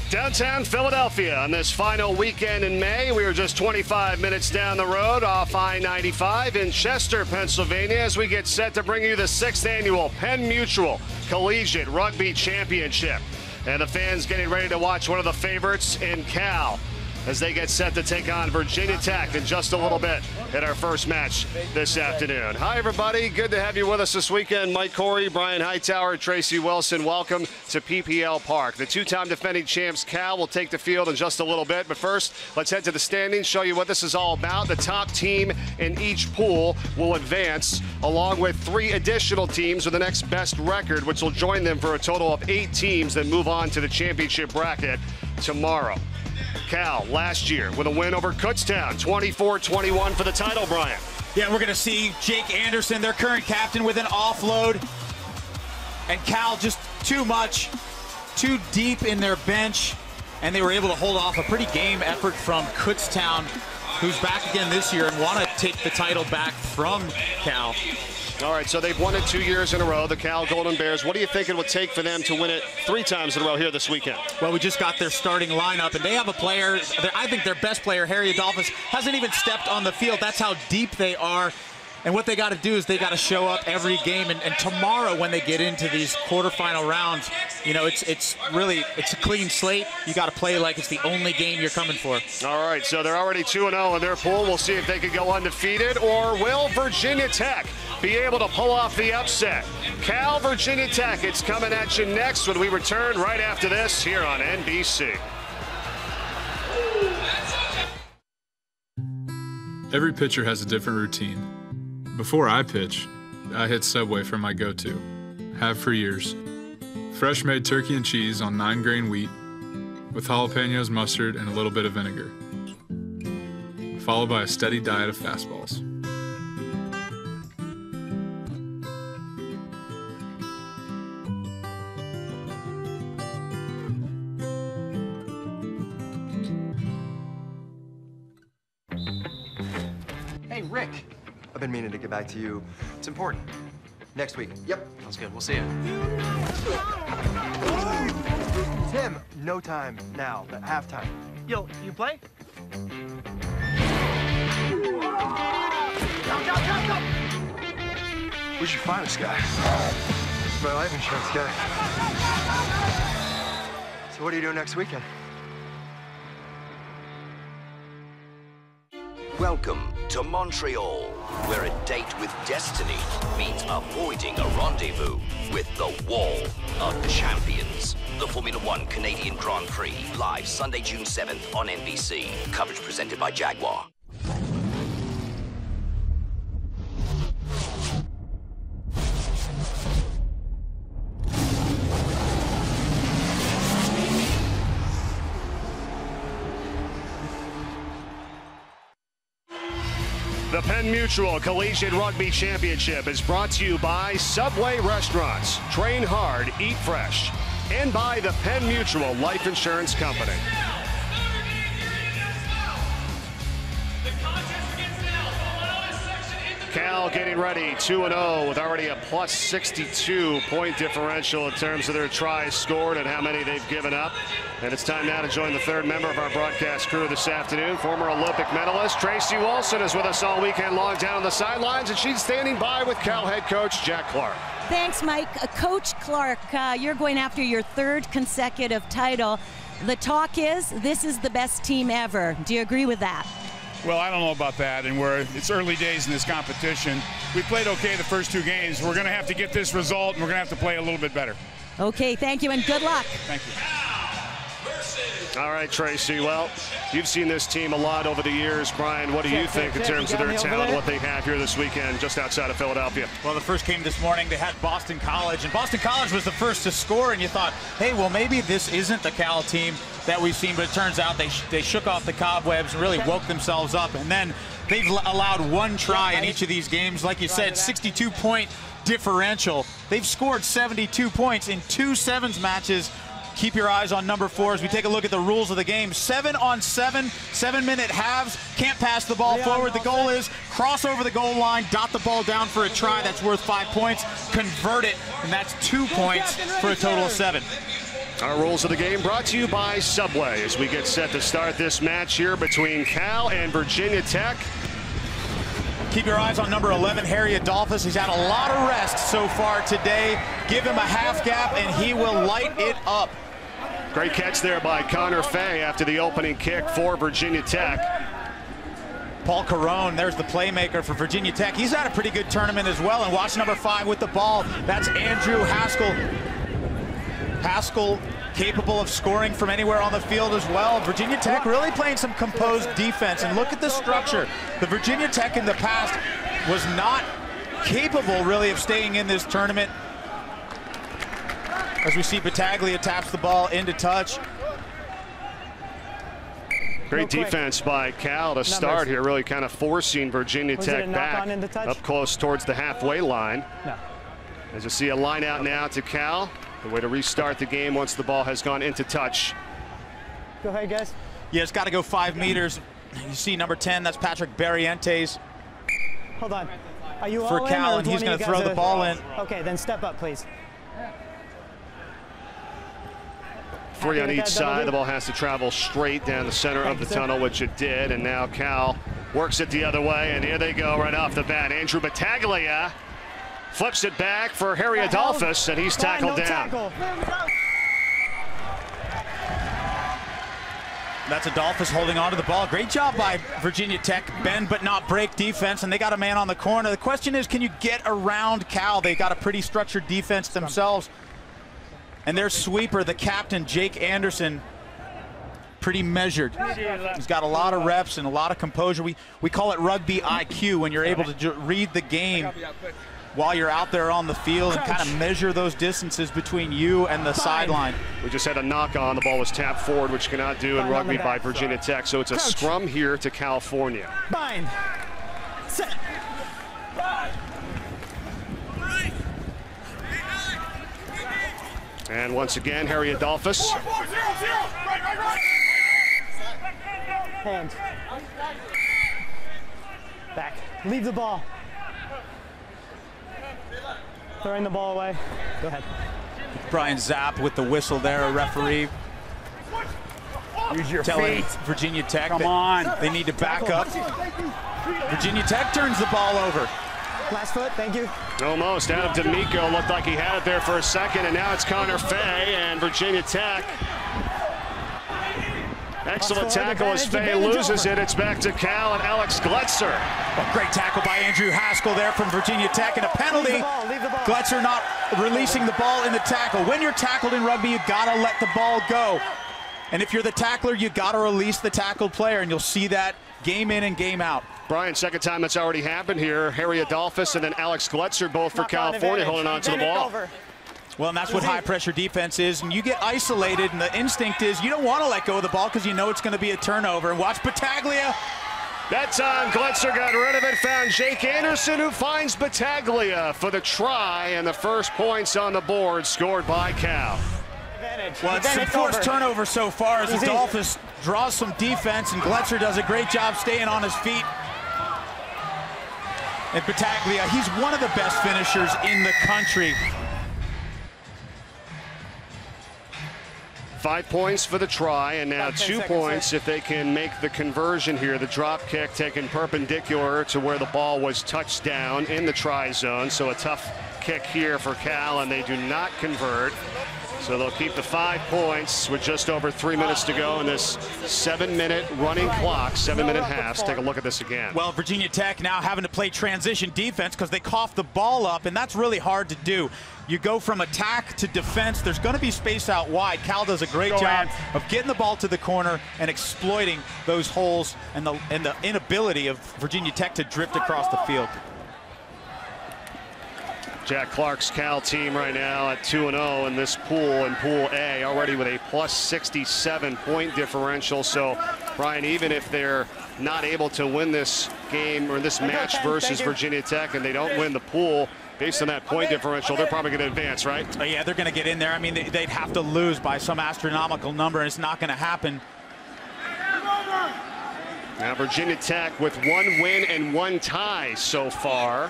Downtown Philadelphia on this final weekend in May. We are just 25 minutes down the road off I-95 in Chester, Pennsylvania, as we get set to bring you the 6th annual Penn Mutual Collegiate Rugby Championship. And the fans getting ready to watch one of the favorites in Cal as they get set to take on Virginia Tech in just a little bit in our first match this afternoon. Hi, everybody. Good to have you with us this weekend. Mike Corey, Brian Hightower, Tracy Wilson. Welcome to PPL Park. The two-time defending champs Cal will take the field in just a little bit. But first, let's head to the standings, show you what this is all about. The top team in each pool will advance, along with 3 additional teams with the next best record, which will join them for a total of 8 teams that move on to the championship bracket tomorrow. Cal last year with a win over Kutztown, 24-21 for the title, Brian. Yeah, we're going to see Jake Anderson, their current captain, with an offload. And Cal just too much, too deep in their bench. And they were able to hold off a pretty game effort from Kutztown, who's back again this year and want to take the title back from Cal. All right, so they've won it 2 years in a row, the Cal Golden Bears. What do you think it would take for them to win it 3 times in a row here this weekend? Well, we just got their starting lineup, and they have a player, I think their best player, Harry Adolphus, hasn't even stepped on the field. That's how deep they are. And what they got to do is they got to show up every game. And tomorrow, when they get into these quarterfinal rounds, you know, it's a clean slate. You got to play like it's the only game you're coming for. All right, so they're already 2-0 in their pool. We'll see if they can go undefeated, or will Virginia Tech be able to pull off the upset? Cal, Virginia Tech, it's coming at you next when we return right after this here on NBC. Every pitcher has a different routine. Before I pitch, I hit Subway for my go-to. Have for years. Fresh made turkey and cheese on 9-grain wheat with jalapenos, mustard, and a little bit of vinegar. Followed by a steady diet of fastballs. Hey, Rick. I've been meaning to get back to you. It's important. Next week. Yep. Sounds good. We'll see you. Tim, no time now. Halftime. Yo, you play? Where'd you find this guy? My life insurance guy. So what are you doing next weekend? Welcome to Montreal, where a date with destiny means avoiding a rendezvous with the Wall of Champions. The Formula One Canadian Grand Prix, live Sunday, June 7th on NBC. Coverage presented by Jaguar. The Penn Mutual Collegiate Rugby Championship is brought to you by Subway Restaurants. Train hard, eat fresh. And by the Penn Mutual Life Insurance Company. Cal getting ready, 2-0 with already a plus 62 point differential in terms of their tries scored and how many they've given up. And it's time now to join the 3rd member of our broadcast crew this afternoon. Former Olympic medalist Tracy Wilson is with us all weekend long down on the sidelines, and she's standing by with Cal head coach Jack Clark. Thanks, Mike. Coach Clark, you're going after your 3rd consecutive title. The talk is this is the best team ever. Do you agree with that? Well, I don't know about that, and it's early days in this competition. We played okay the first 2 games. We're going to have to get this result, and we're going to have to play a little bit better. Okay, thank you, and good luck. Thank you. All right, Tracy. Well, you've seen this team a lot over the years. Brian, what do you think in terms of their talent, what they have here this weekend just outside of Philadelphia? Well, the first game this morning, they had Boston College, and Boston College was the first to score, and you thought, hey, well, maybe this isn't the Cal team that we've seen, but it turns out they shook off the cobwebs and really woke themselves up, and then they've allowed 1 try in each of these games. Like you said, 62-point differential. They've scored 72 points in 2 sevens matches. Keep your eyes on number 4 as we take a look at the rules of the game. 7-on-7, 7-minute halves. Can't pass the ball forward. The goal is cross over the goal line, dot the ball down for a try. That's worth 5 points. Convert it, and that's 2 points for a total of 7. Our rules of the game brought to you by Subway as we get set to start this match here between Cal and Virginia Tech. Keep your eyes on number 11, Harry Adolphus. He's had a lot of rest so far today. Give him a half gap and he will light it up. Great catch there by Connor Fay after the opening kick for Virginia Tech. Paul Carone, there's the playmaker for Virginia Tech. He's had a pretty good tournament as well. And watch number 5 with the ball. That's Andrew Haskell. Haskell capable of scoring from anywhere on the field as well. Virginia Tech really playing some composed defense. And look at the structure. The Virginia Tech in the past was not capable really of staying in this tournament. As we see Battaglia taps the ball into touch. Great defense by Cal to start here, really kind of forcing Virginia Tech back up close towards the halfway line. No. As you see a line out now to Cal. The way to restart the game once the ball has gone into touch. Go ahead, guys. Yeah, it's got to go 5 meters. You see number 10, that's Patrick Barrientos. Hold on. Are you all for Cal, in, and he's going to throw the ball in. Okay, then step up, please. 3 on each side. The ball has to travel straight down the center of the tunnel, which it did. And now Cal works it the other way. And here they go right off the bat. Andrew Battaglia flips it back for Harry Adolphus, and he's tackled down. That's Adolphus holding on to the ball. Great job by Virginia Tech. Bend but not break defense, and they got a man on the corner. The question is, can you get around Cal? They got a pretty structured defense themselves. And their sweeper, the captain, Jake Anderson, pretty measured. He's got a lot of reps and a lot of composure. We call it rugby IQ, when you're able to read the game while you're out there on the field and kind of measure those distances between you and the sideline. We just had a knock on. The ball was tapped forward, which you cannot do in rugby by Virginia Tech. So it's a scrum here to California. Bind. Set. And once again, Harry Adolphus. Hand. Back. Leave the ball. Throwing the ball away. Go ahead. Brian Zapp with the whistle there, a referee. Use your telling feet. Virginia Tech Come on. they need to back up. Virginia Tech turns the ball over. Last foot, thank you. Almost. Adam D'Amico looked like he had it there for a second, and now it's Connor Fay and Virginia Tech. Excellent tackle as Fay loses it. It's back to Cal and Alex Gletzer. A great tackle by Andrew Haskell there from Virginia Tech, and a penalty. Leave the ball. Gletzer not releasing the ball in the tackle. When you're tackled in rugby, you gotta let the ball go. And if you're the tackler, you gotta release the tackled player, and you'll see that game in and game out. Brian, second time that's already happened here. Harry Adolphus and then Alex Gletzer, both for California, holding on to the ball. Well, and that's what high-pressure defense is. And you get isolated, and the instinct is you don't want to let go of the ball because you know it's going to be a turnover. And watch Battaglia. That time, Gletzer got rid of it, found Jake Anderson, who finds Battaglia for the try, and the first points on the board scored by Cal. Well, it's a forced turnover so far as Adolphus draws some defense, and Gletzer does a great job staying on his feet. And Battaglia, he's one of the best finishers in the country. 5 points for the try, and now 2 points if they can make the conversion here. The drop kick taken perpendicular to where the ball was touched down in the try zone. So a tough kick here for Cal, and they do not convert. So they'll keep the 5 points with just over 3 minutes to go in this 7-minute running clock, 7-minute halves. Take a look at this again. Well, Virginia Tech now having to play transition defense because they cough the ball up, and that's really hard to do. You go from attack to defense. There's going to be space out wide. Cal does a great job of getting the ball to the corner and exploiting those holes and the inability of Virginia Tech to drift across the field. Jack Clark's Cal team right now at 2-0 in this pool, in Pool A, already with a plus 67 point differential. So, Brian, even if they're not able to win this game or this match versus Virginia Tech and they don't win the pool, based on that point differential, they're probably going to advance, right? Yeah, they're going to get in there. I mean, they'd have to lose by some astronomical number, and it's not going to happen. Now Virginia Tech with 1 win and 1 tie so far.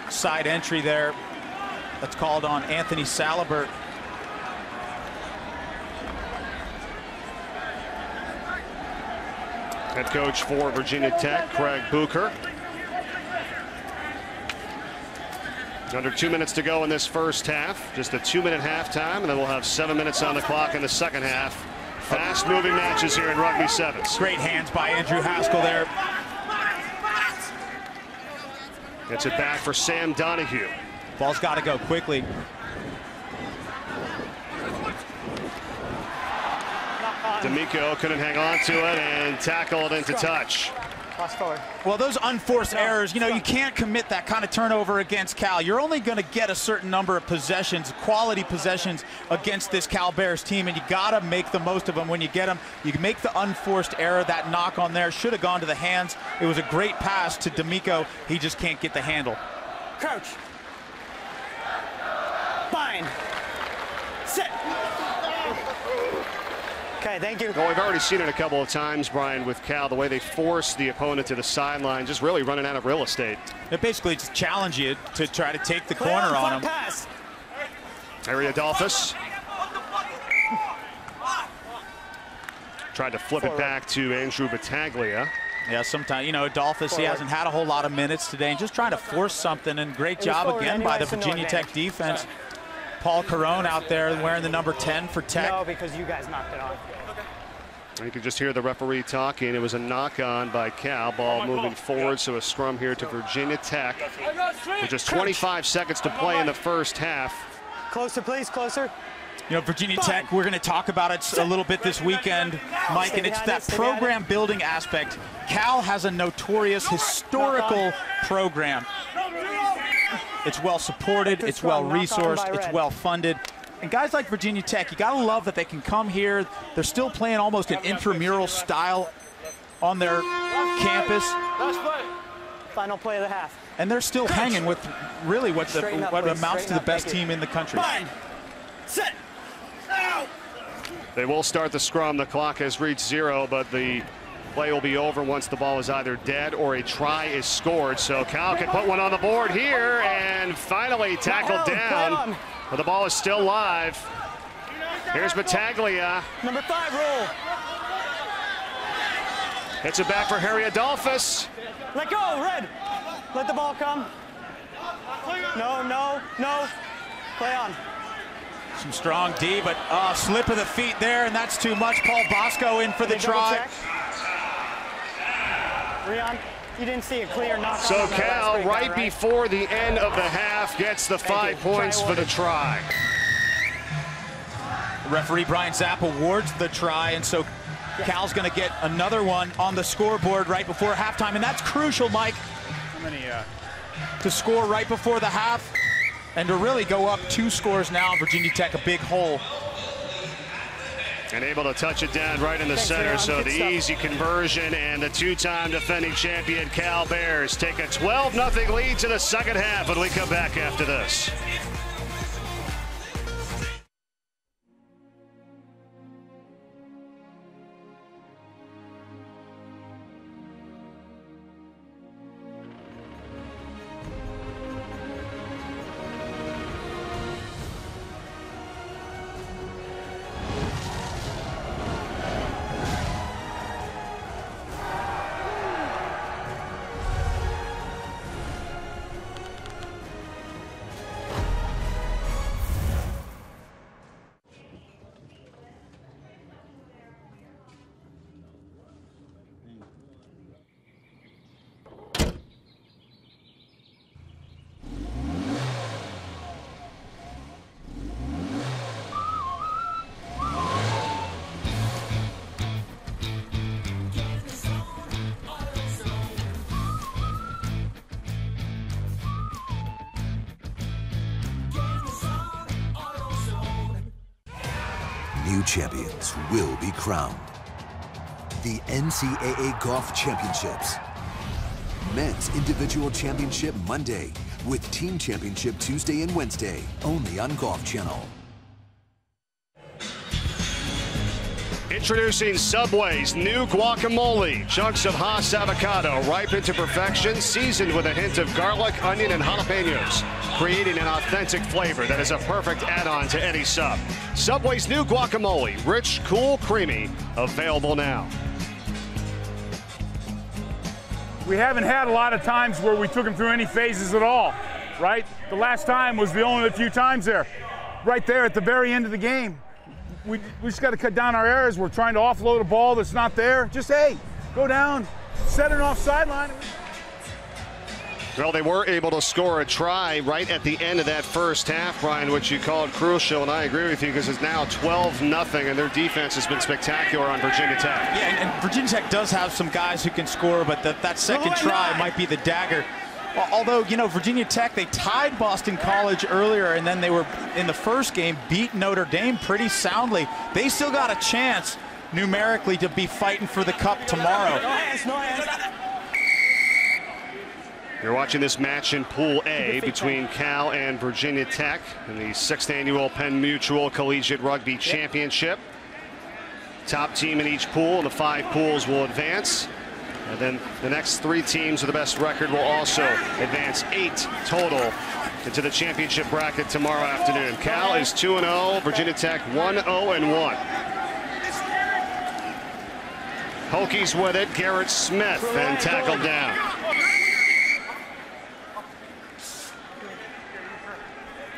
Side entry there that's called on Anthony Salibert. Head coach for Virginia Tech, Craig Bucher. Under 2 minutes to go in this first half. Just a 2-minute halftime, and then we'll have 7 minutes on the clock in the second half. Fast-moving matches here in Rugby Sevens. Great hands by Andrew Haskell there. Gets it back for Sam Donahue. Ball's got to go quickly. D'Amico couldn't hang on to it and tackled into touch. Well, those unforced errors, you know, you can't commit that kind of turnover against Cal. You're only going to get a certain number of possessions, quality possessions against this Cal Bears team, and you got to make the most of them when you get them. You can make the unforced error. That knock on there should have gone to the hands. It was a great pass to D'Amico. He just can't get the handle. Crouch. Bind. Sit. Okay, thank you. Well, we've already seen it a couple of times, Brian, with Cal, the way they force the opponent to the sideline, just really running out of real estate. It basically just challenge you to try to take the corner on them. Pass. Harry Adolphus tried to flip it back to Andrew Battaglia. Yeah, sometimes, you know, Adolphus, he hasn't had a whole lot of minutes today, and just trying to force something, and great job again by the Virginia Tech defense. Paul Carone out there wearing the number 10 for Tech. No, because you guys knocked it off. You can just hear the referee talking. It was a knock-on by Cal. Ball moving forward, so a scrum here to Virginia Tech. With just 25 seconds to play in the first half. Closer, please, closer. You know, Virginia Tech, we're going to talk about it a little bit this weekend, Mike, and it's that program building aspect. Cal has a notorious historical program. It's well supported, it's well resourced, it's well funded. And guys like Virginia Tech, you gotta love that they can come here. They're still playing almost an intramural style on their campus. Final play of the half. And they're still hanging with really what amounts to the best team in the country. Set. They will start the scrum. The clock has reached 0, but the play will be over once the ball is either dead or a try is scored. So Cal can put one on the board here and finally tackled down. But the ball is still live. Here's Battaglia. Number 5 roll. Hits it back for Harry Adolphus. Let go, Red. Let the ball come. No, no, no. Play on. Some strong D, but slip of the feet there, and that's too much. Paul Bosco in for the try. Rion, you didn't see a clear knock. So Cal, right before the end of the half, gets the 5 points for the try. Referee Brian Zapp awards the try, and so Cal's going to get another one on the scoreboard right before halftime, and that's crucial, Mike. To score right before the half, and to really go up 2 scores now. Virginia Tech a big hole. And able to touch it down right in the center, so the easy conversion, and the 2-time defending champion Cal Bears take a 12-0 lead to the second half when we come back after this. New champions will be crowned. The NCAA Golf Championships. Men's Individual Championship Monday with Team Championship Tuesday and Wednesday, only on Golf Channel. Introducing Subway's new guacamole. Chunks of Haas avocado ripened to perfection, seasoned with a hint of garlic, onion, and jalapenos, creating an authentic flavor that is a perfect add-on to any sub. Subway's new guacamole, rich, cool, creamy, available now. we haven't had a lot of times where we took them through any phases at all, right? The last time was the only few times there. Right there at the very end of the game. We just got to cut down our errors. We're trying to offload a ball that's not there. Just, hey, go down, set it off sideline. Well, they were able to score a try right at the end of that first half, Brian, which you called crucial, and I agree with you because it's now 12-0, and their defense has been spectacular on Virginia Tech. Yeah, and Virginia Tech does have some guys who can score, but that second try might be the dagger. Although, you know, Virginia Tech, they tied Boston College earlier, and then they were, in the first game, beat Notre Dame pretty soundly. They still got a chance, numerically, to be fighting for the cup tomorrow. No hands, no hands. You're watching this match in Pool A between Cal and Virginia Tech in the 6th annual Penn Mutual Collegiate Rugby Championship. Top team in each pool, and the 5 pools will advance. And then the next 3 teams with the best record will also advance 8 total into the championship bracket tomorrow afternoon. Cal is 2-0, Virginia Tech 1-0-1. Hokies with it, Garrett Smith, and tackled down.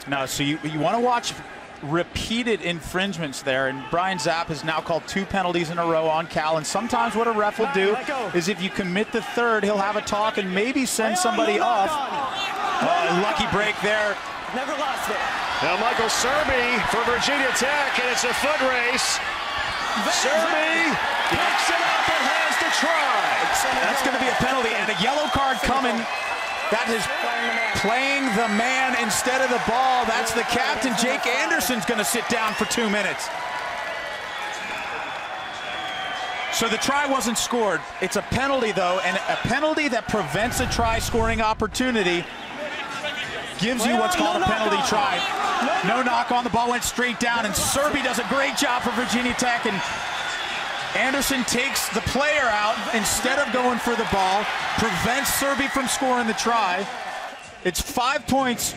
No, so you want to watch repeated infringements there, and Brian Zapp has now called 2 penalties in a row on Cal, and sometimes what a ref will do is if you commit the 3rd, he'll have a talk and maybe send somebody off. Lucky break there. Never lost it. Now Michael Serby for Virginia Tech, and it's a foot race. Serby picks it up and has the try. That's going to be a penalty and a yellow card coming. That is playing the man instead of the ball. That's the captain. Jake Anderson's going to sit down for 2 minutes. So the try wasn't scored. It's a penalty, though, and a penalty that prevents a try scoring opportunity gives you what's called a penalty try. No knock on, the ball went straight down, and Serby does a great job for Virginia Tech, and Anderson takes the player out instead of going for the ball, prevents Serby from scoring the try. It's 5 points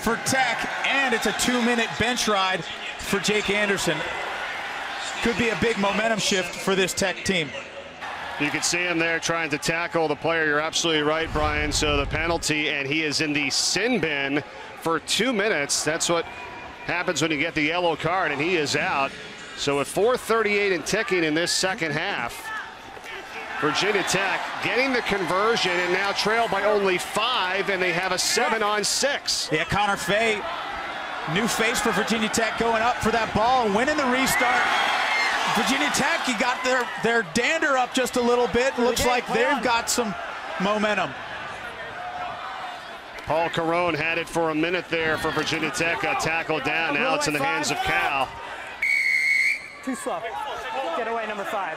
for Tech, and it's a 2-minute bench ride for Jake Anderson. Could be a big momentum shift for this Tech team. You can see him there trying to tackle the player. You're absolutely right, Brian. So the penalty, and he is in the sin bin for 2 minutes. That's what happens when you get the yellow card, and he is out. So with 4:38 and ticking in this second half, Virginia Tech getting the conversion and now trailed by only 5, and they have a 7-on-6. Yeah, Connor Fay, new face for Virginia Tech, going up for that ball, winning the restart. Virginia Tech, you got their dander up just a little bit. Looks like they've got some momentum. Paul Carone had it for a minute there for Virginia Tech, got tackled down. Now it's in the hands of Cal. Too slow. Get away, number 5.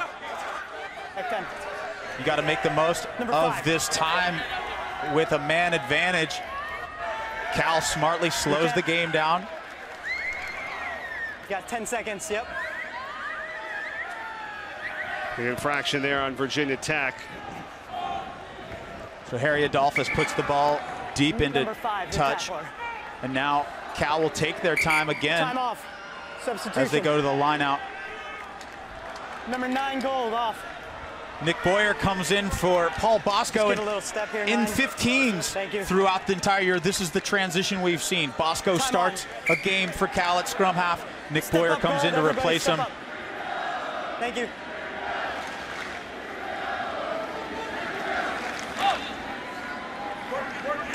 Back 10. You got to make the most of this time with a man advantage. Cal smartly slows the game down. You got 10 seconds, yep. The infraction there on Virginia Tech. So Harry Adolphus puts the ball deep into touch. And now Cal will take their time again. Time off. Substitution. As they go to the line out. Number 9, Gold, off. Nick Boyer comes in for Paul Bosco in 15s throughout the entire year. This is the transition we've seen. Bosco starts a game for Cal at scrum half. Nick Boyer comes in to replace him. Thank you.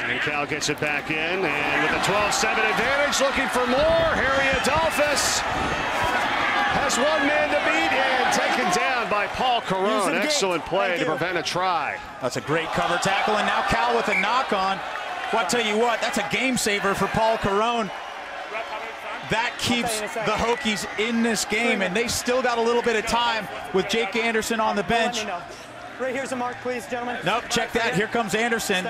And Cal gets it back in, and with a 12-7 advantage, looking for more. Harry Adolphus has 1 man to beat and taken down by Paul Carone. Excellent play to prevent a try. That's a great cover tackle, and now Cal with a knock on. Well, I'll tell you what, that's a game saver for Paul Carone. That keeps the Hokies in this game, and they still got a little bit of time with Jake Anderson on the bench. Right here's a mark, please, gentlemen. Nope, check that. Here comes Anderson.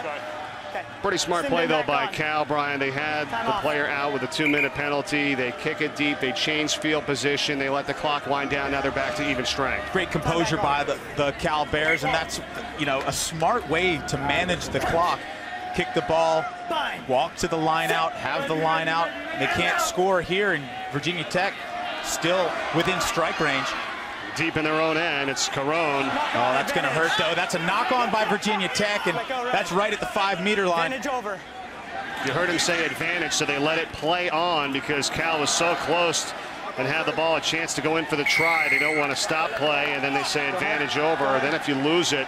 Pretty smart play, though, by Cal, Brian. They had the player out with a 2-minute penalty. They kick it deep. They change field position. They let the clock wind down. Now they're back to even strength. Great composure by the Cal Bears, and that's, you know, a smart way to manage the clock. Kick the ball, walk to the line out, have the line out. They can't score here, and Virginia Tech still within strike range. deep in their own end. It's Carone. Oh, that's going to hurt, though. That's a knock-on by Virginia Tech, and that's right at the 5-meter line. Advantage over. You heard him say advantage, so they let it play on because Cal was so close and had the ball a chance to go in for the try. They don't want to stop play, and then they say advantage over. Then if you lose it.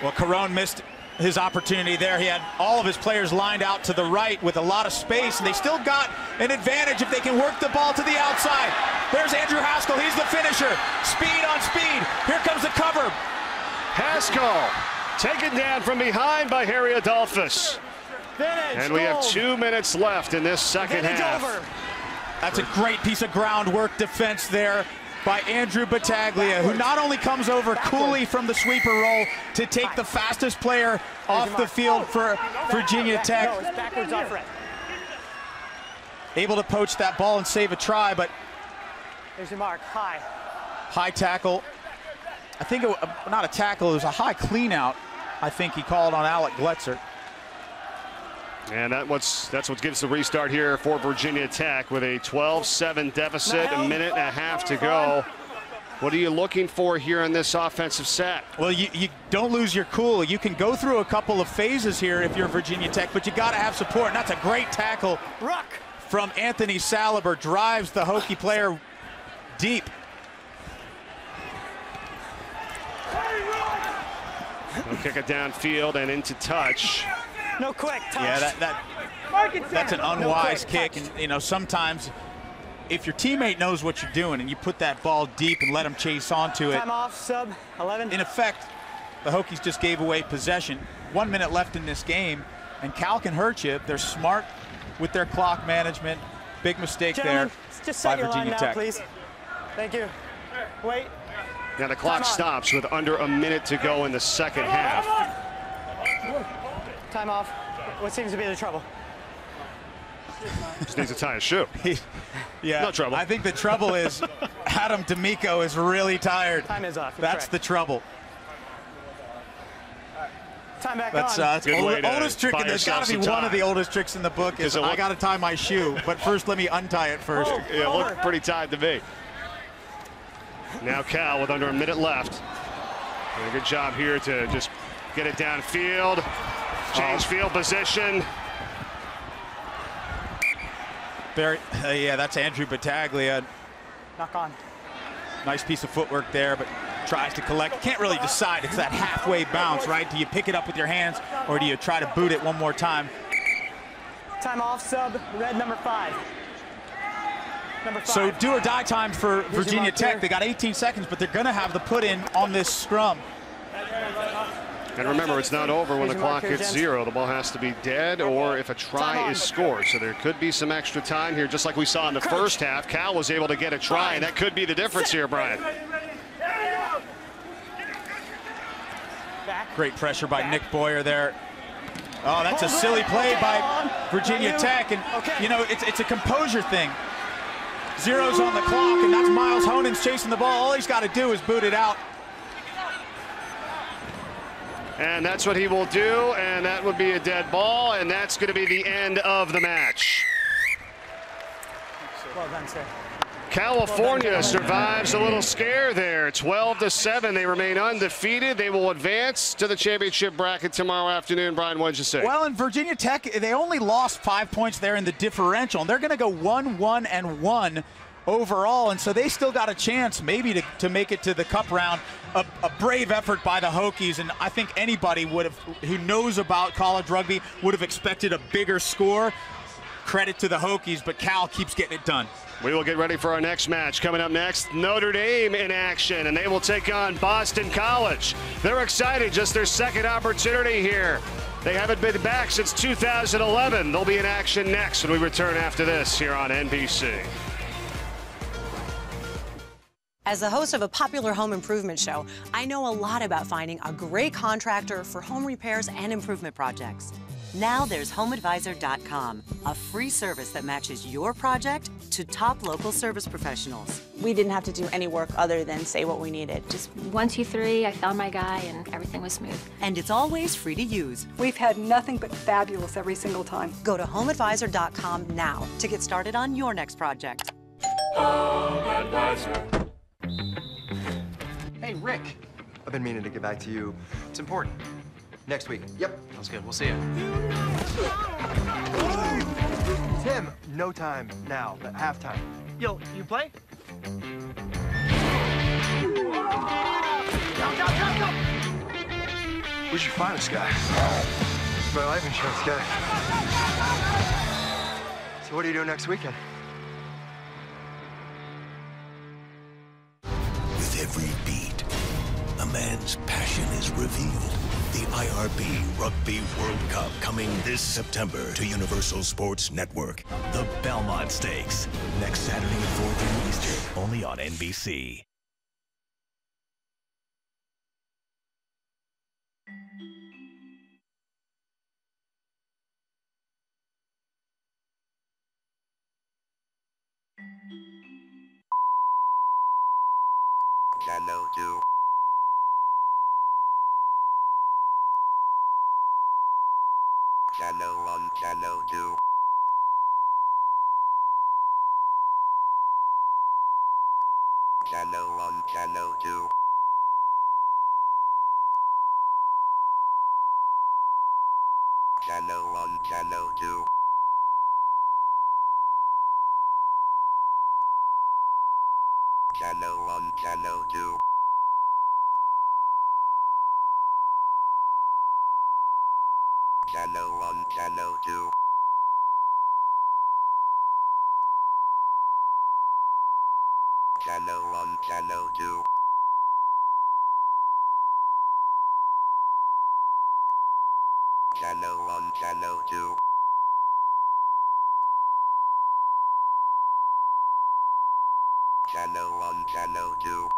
Well, Carone missed his opportunity there. He had all of his players lined out to the right with a lot of space, and they still got an advantage if they can work the ball to the outside. There's Andrew Haskell. He's the finisher. Speed on speed. Here comes the cover. Haskell taken down from behind by Harry Adolphus. And we have 2 minutes left in this second half. That's a great piece of groundwork defense there by Andrew Battaglia, who not only comes over coolly from the sweeper roll to take the fastest player off the field for Virginia Tech. Able to poach that ball and save a try, but there's your mark. High tackle. I think it was not a tackle, it was a high clean out. I think he called on Alec Gletzer. And that's what gives the restart here for Virginia Tech with a 12-7 deficit, a minute and a half to go. What are you looking for here in this offensive set? Well, you don't lose your cool. You can go through a couple of phases here if you're Virginia Tech, but you got to have support. And that's a great tackle from Anthony Saliber. Drives the Hokie player deep. They'll kick it downfield and into touch. No quick touch. Yeah, that's an unwise kick. And, you know, sometimes if your teammate knows what you're doing and you put that ball deep and let them chase onto it. Time off, sub 11. In effect, the Hokies just gave away possession. 1 minute left in this game, and Cal can hurt you. They're smart with their clock management. Big mistake Gentlemen, there just by set your Virginia line Tech. now, please. Thank you. Wait. Now the clock stops with under a minute to go in the second half. Time off. What seems to be the trouble? Just needs to tie his shoe. Yeah, no trouble. I think the trouble is Adam D'Amico is really tired. Time is off. That's the trouble. Time back That's on. oldest trick. There's got to be one of the oldest tricks in the book is I got to tie my shoe, but first let me untie it first. Yeah, it looked pretty tied to me. Now Cal with under a minute left. Doing a good job here to just get it downfield. Change field position. Yeah, that's Andrew Battaglia. Knock on. Nice piece of footwork there, but tries to collect. Can't really decide. It's that halfway bounce, right? Do you pick it up with your hands, or do you try to boot it one more time? Time off, sub, red number 5. Number 5. So do or die time for Virginia Tech. They got 18 seconds, but they're going to have the put in on this scrum. And remember, it's not over when the clock hits 0. The ball has to be dead or if a try is scored. So there could be some extra time here, just like we saw in the first half. Cal was able to get a try, and that could be the difference here, Brian. Great pressure by Nick Boyer there. Oh, that's a silly play by Virginia Tech. And, you know, it's a composure thing. 0's on the clock, and that's Miles Honen's chasing the ball. All he's got to do is boot it out. And that's what he will do, and that would be a dead ball, and that's going to be the end of the match. Well done, sir. California survives a little scare there. 12-7. They remain undefeated. They will advance to the championship bracket tomorrow afternoon. Brian, what did you say? Well, in Virginia Tech, they only lost 5 points there in the differential, and they're going to go 1-1-1 overall, and so they still got a chance maybe to make it to the cup round. A brave effort by the Hokies, and I think anybody who knows about college rugby would have expected a bigger score. Credit to the Hokies, but Cal keeps getting it done. We will get ready for our next match. Coming up next, Notre Dame in action, and they will take on Boston College. They're excited, just their second opportunity here. They haven't been back since 2011. They'll be in action next when we return after this here on NBC. As the host of a popular home improvement show, I know a lot about finding a great contractor for home repairs and improvement projects. Now there's HomeAdvisor.com, a free service that matches your project to top local service professionals. We didn't have to do any work other than say what we needed. Just 1, 2, 3, I found my guy and everything was smooth. And it's always free to use. We've had nothing but fabulous every single time. Go to HomeAdvisor.com now to get started on your next project. Home Advisor. Hey, Rick. I've been meaning to get back to you. It's important. Next week. Yep. Sounds good. We'll see you. Tim, no time now, but halftime. Yo, you play? Where'd you find this guy? My life insurance guy. So what are you doing next weekend? With every beat, a man's passion is revealed. The IRB Rugby World Cup coming this September to Universal Sports Network. The Belmont Stakes, next Saturday at 4:30 Eastern, only on NBC. Channel 2. Channel 1, Channel 2. Channel 1, Channel 2. Channel 1, Channel 2. Channel 1, Channel 2. Channel 1, Channel 2. Channel 1, Channel 2. Channel 1, Channel 2. Channel 1, Channel 2.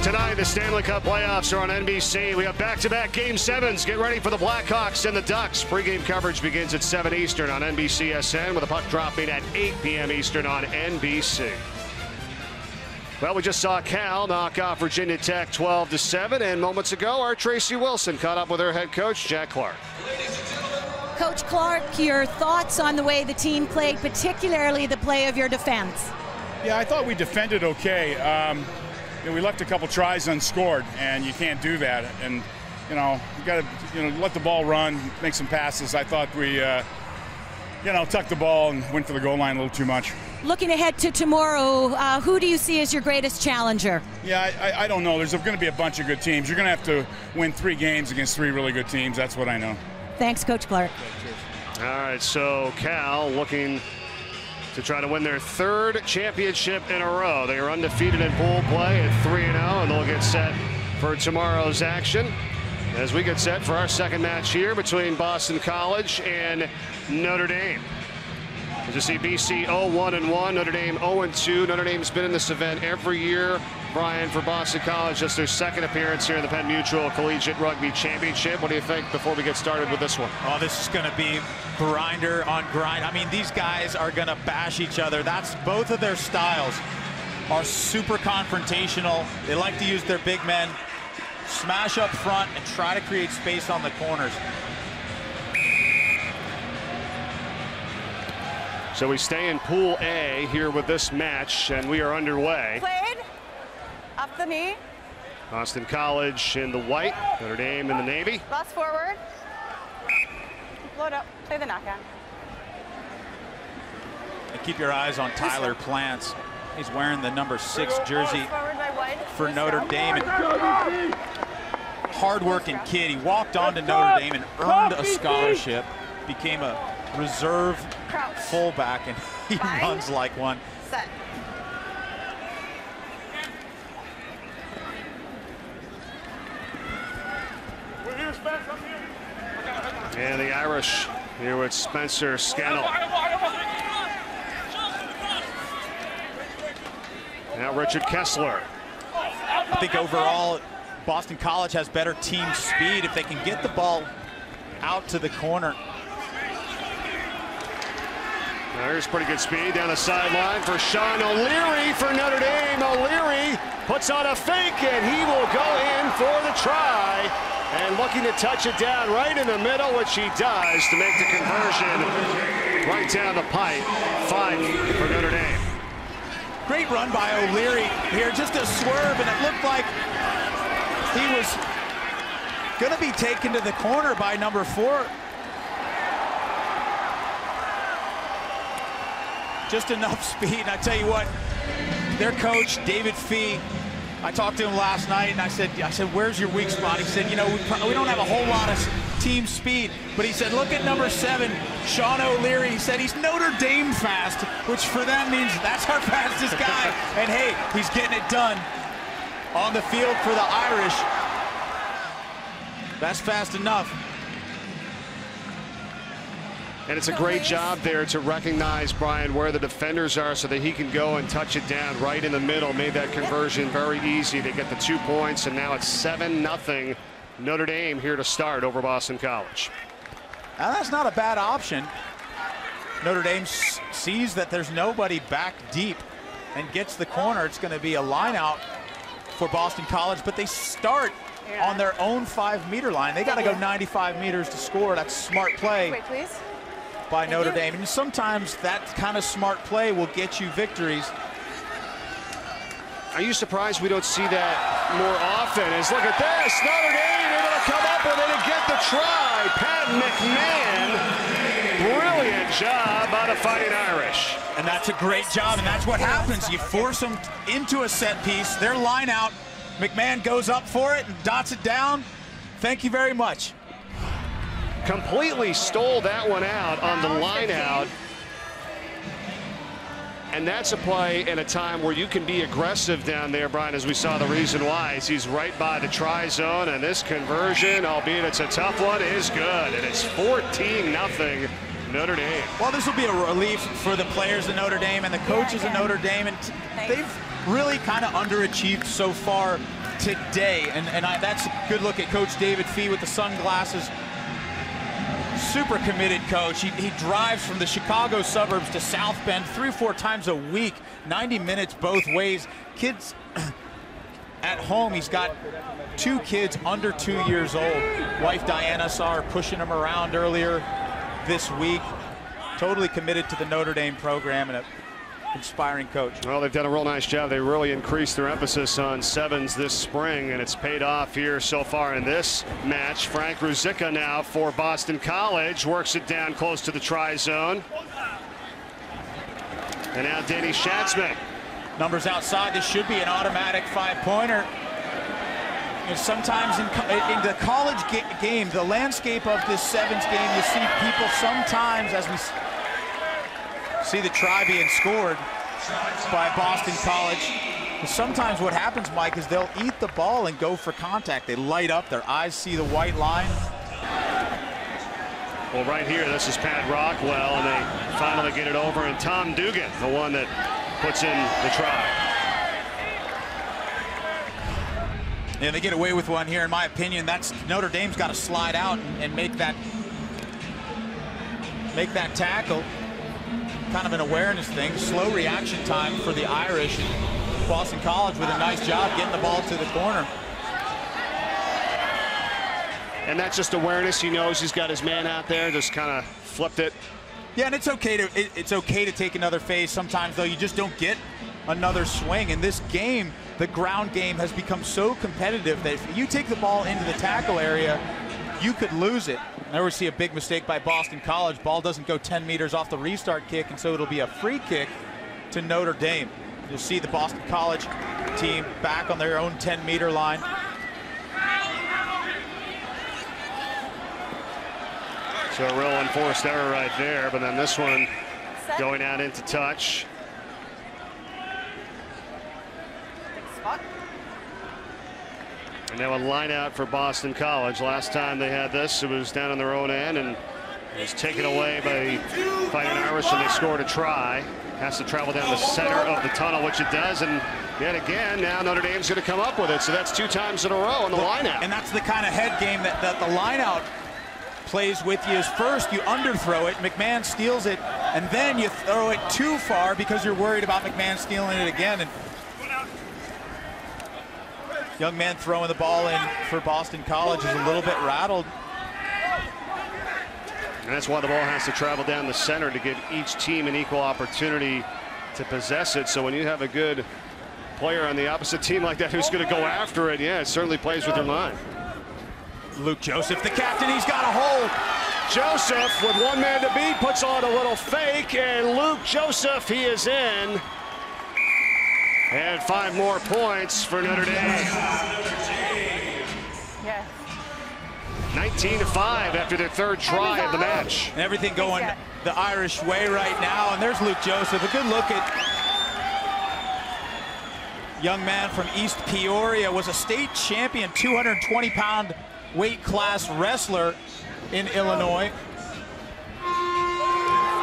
Tonight, the Stanley Cup playoffs are on NBC. We have back-to-back Game 7s. Get ready for the Blackhawks and the Ducks. Pre-game coverage begins at 7 Eastern on NBCSN with a puck dropping at 8 p.m. Eastern on NBC. Well, we just saw Cal knock off Virginia Tech 12-7, and moments ago, our Tracy Wilson caught up with her head coach, Jack Clark. Coach Clark, your thoughts on the way the team played, particularly the play of your defense? Yeah, I thought we defended okay. We left a couple tries unscored, and you can't do that. And you got to let the ball run, make some passes. I thought we tucked the ball and went for the goal line a little too much. Looking ahead to tomorrow, who do you see as your greatest challenger? Yeah, I don't know. There's going to be a bunch of good teams. You're going to have to win 3 games against 3 really good teams. That's what I know. Thanks, Coach Clark. All right, so Cal looking to try to win their 3rd championship in a row. They are undefeated in pool play at 3-0, and they'll get set for tomorrow's action as we get set for our second match here between Boston College and Notre Dame. As you see, BC 0-1-1, Notre Dame 0-2. Notre Dame's been in this event every year, Brian, for Boston College. Just their 2nd appearance here in the Penn Mutual Collegiate Rugby Championship. What do you think before we get started with this one? Oh, this is going to be grinder on grind. I mean, these guys are going to bash each other. That's both of their styles are super confrontational. They like to use their big men, smash up front, and try to create space on the corners. So we stay in Pool A here with this match, and we are underway. Played. Up the knee. Boston College in the white, Notre Dame in the navy. Lost forward. Load up. Play the knockout. And keep your eyes on Tyler Plants. He's wearing the number 6 jersey for Notre Dame. And hard-working kid. He walked on to Notre Dame and earned a scholarship, became a reserve fullback, and he runs like one. Set. And the Irish here with Spencer Scannell. Now Richard Kessler. I think overall Boston College has better team speed. If they can get the ball out to the corner. There's pretty good speed down the sideline for Sean O'Leary for Notre Dame. O'Leary puts on a fake, and he will go in for the try. And looking to touch it down right in the middle, which he does to make the conversion right down the pipe. 5 for Notre Dame. Great run by O'Leary here, just a swerve, and it looked like he was going to be taken to the corner by number 4. Just enough speed, and I tell you what, their coach, David Fee, I talked to him last night, and I said, where's your weak spot? He said, you know, we don't have a whole lot of team speed, but he said, look at number 7, Sean O'Leary. He said he's Notre Dame fast, which for them means that's our fastest guy. And hey, he's getting it done on the field for the Irish. That's fast enough. And it's a great job there to recognize, Brian, where the defenders are so that he can go and touch it down right in the middle. Made that conversion very easy. They get the 2 points, and now it's 7-0 Notre Dame here to start over Boston College. Now that's not a bad option. Notre Dame sees that there's nobody back deep and gets the corner. It's going to be a line out for Boston College, but they start on their own 5-meter line. They got to go 95 meters to score. That's smart play. Wait, please. By Notre Dame. And sometimes that kind of smart play will get you victories. Are you surprised we don't see that more often? As look at this, Notre Dame able to come up with it and get the try. Pat McMahon, brilliant job by the Fighting Irish. And that's a great job, and that's what happens. You force them into a set piece. Their line out, McMahon goes up for it and dots it down. Thank you very much. Completely stole that one out on the line out. And that's a play in a time where you can be aggressive down there, Brian, as we saw the reason why. Is he's right by the try zone, and this conversion, albeit it's a tough one, is good. And it's 14-0 Notre Dame. Well, this will be a relief for the players of Notre Dame and the coaches of Notre Dame. And they've really kind of underachieved so far today. And that's a good look at Coach David Fee with the sunglasses. Super committed coach. He drives from the Chicago suburbs to South Bend 3 or 4 times a week, 90 minutes both ways. Kids at home, he's got 2 kids under 2 years old. Wife Diana saw her pushing him around earlier this week. Totally committed to the Notre Dame program and an inspiring coach. Well, they've done a real nice job. They really increased their emphasis on sevens this spring, and it's paid off here so far in this match. Frank Ruzicka now for Boston College, works it down close to the try zone. And now Danny Schatzman. Numbers outside, this should be an automatic 5-pointer. And sometimes in the college game, the landscape of this sevens game, you see people sometimes, as we see the try being scored by Boston College. Sometimes what happens, Mike, is they'll eat the ball and go for contact. They light up, their eyes see the white line. Well, right here, this is Pat Rockwell, and they finally get it over, and Tom Dugan, the one that puts in the try. And they get away with one here, in my opinion. That's Notre Dame's got to slide out and make that tackle. Kind of an awareness thing, slow reaction time for the Irish. Boston College with a nice job getting the ball to the corner. And that's just awareness. He knows he's got his man out there, just kind of flipped it. Yeah, and it's okay to take another phase. Sometimes though, you just don't get another swing. In this game, the ground game has become so competitive that if you take the ball into the tackle area, you could lose it. There we see a big mistake by Boston College. Ball doesn't go 10 meters off the restart kick, and so it'll be a free kick to Notre Dame. You'll see the Boston College team back on their own 10-meter line. So a real unforced error right there, but then this one going out into touch. And now a line out for Boston College. Last time they had this, it was down on their own end, and it was taken away by Fighting Irish, and they scored a try. Has to travel down the center of the tunnel, which it does, and yet again, now Notre Dame's going to come up with it. So that's 2 times in a row on the line out. And that's the kind of head game that the line out plays with you is first you underthrow it, McMahon steals it, and then you throw it too far because you're worried about McMahon stealing it again. And young man throwing the ball in for Boston College is a little bit rattled. And that's why the ball has to travel down the center to give each team an equal opportunity to possess it. So when you have a good player on the opposite team like that who's going to go after it, yeah, it certainly plays with your mind. Luke Joseph, the captain, he's got a hold. Joseph with one man to beat puts on a little fake, and Luke Joseph, he is in. And 5 more points for Notre Dame. Yes. 19-5 after their 3rd try of the match. And everything going the Irish way right now. And there's Luke Joseph. A good look at young man from East Peoria. Was a state champion, 220-pound weight class wrestler in Illinois.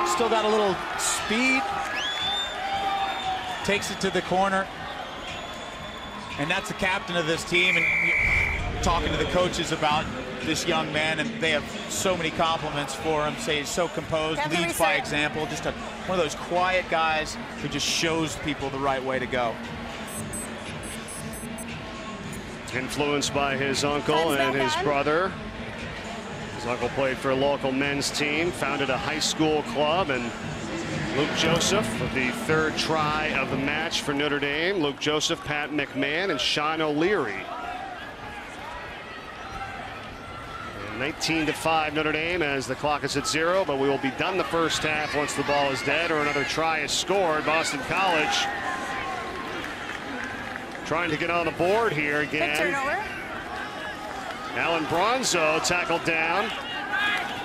Still got a little speed. Takes it to the corner. And that's the captain of this team. And talking to the coaches about this young man, and they have so many compliments for him. Say he's so composed, leads by example, just one of those quiet guys who just shows people the right way to go. Influenced by his uncle and his brother. His uncle played for a local men's team, founded a high school club, and Luke Joseph with the 3rd try of the match for Notre Dame. Luke Joseph, Pat McMahon, and Sean O'Leary. 19-5 Notre Dame as the clock is at 0, but we will be done the first half once the ball is dead or another try is scored. Boston College trying to get on the board here again. Turnover. Alan Bronzo tackled down.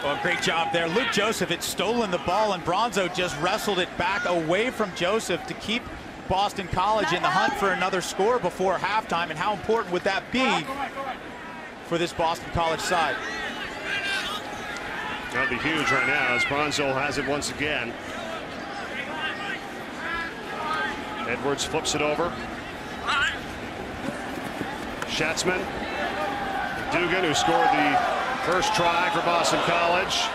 Well, great job there. Luke Joseph had stolen the ball, and Bronzo just wrestled it back away from Joseph to keep Boston College in the hunt for another score before halftime. And how important would that be for this Boston College side? That'd be huge right now as Bronzo has it once again. Edwards flips it over. Schatzman. Dugan, who scored the 1st try for Boston College.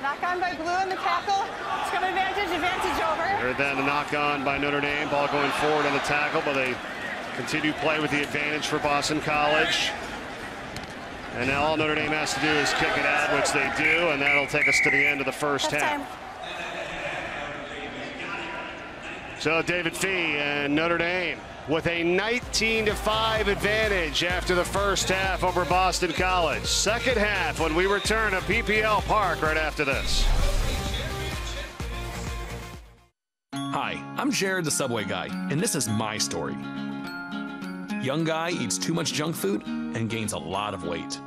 Knock on by Blue in the tackle. It's got advantage over. And then a knock on by Notre Dame. Ball going forward on the tackle, but they continue play with the advantage for Boston College. And now all Notre Dame has to do is kick it out, which they do, and that'll take us to the end of the first half. So David Fee and Notre Dame with a 19-5 advantage after the first half over Boston College. Second half when we return to PPL Park right after this. Hi, I'm Jared, the Subway guy, and this is my story. Young guy eats too much junk food and gains a lot of weight.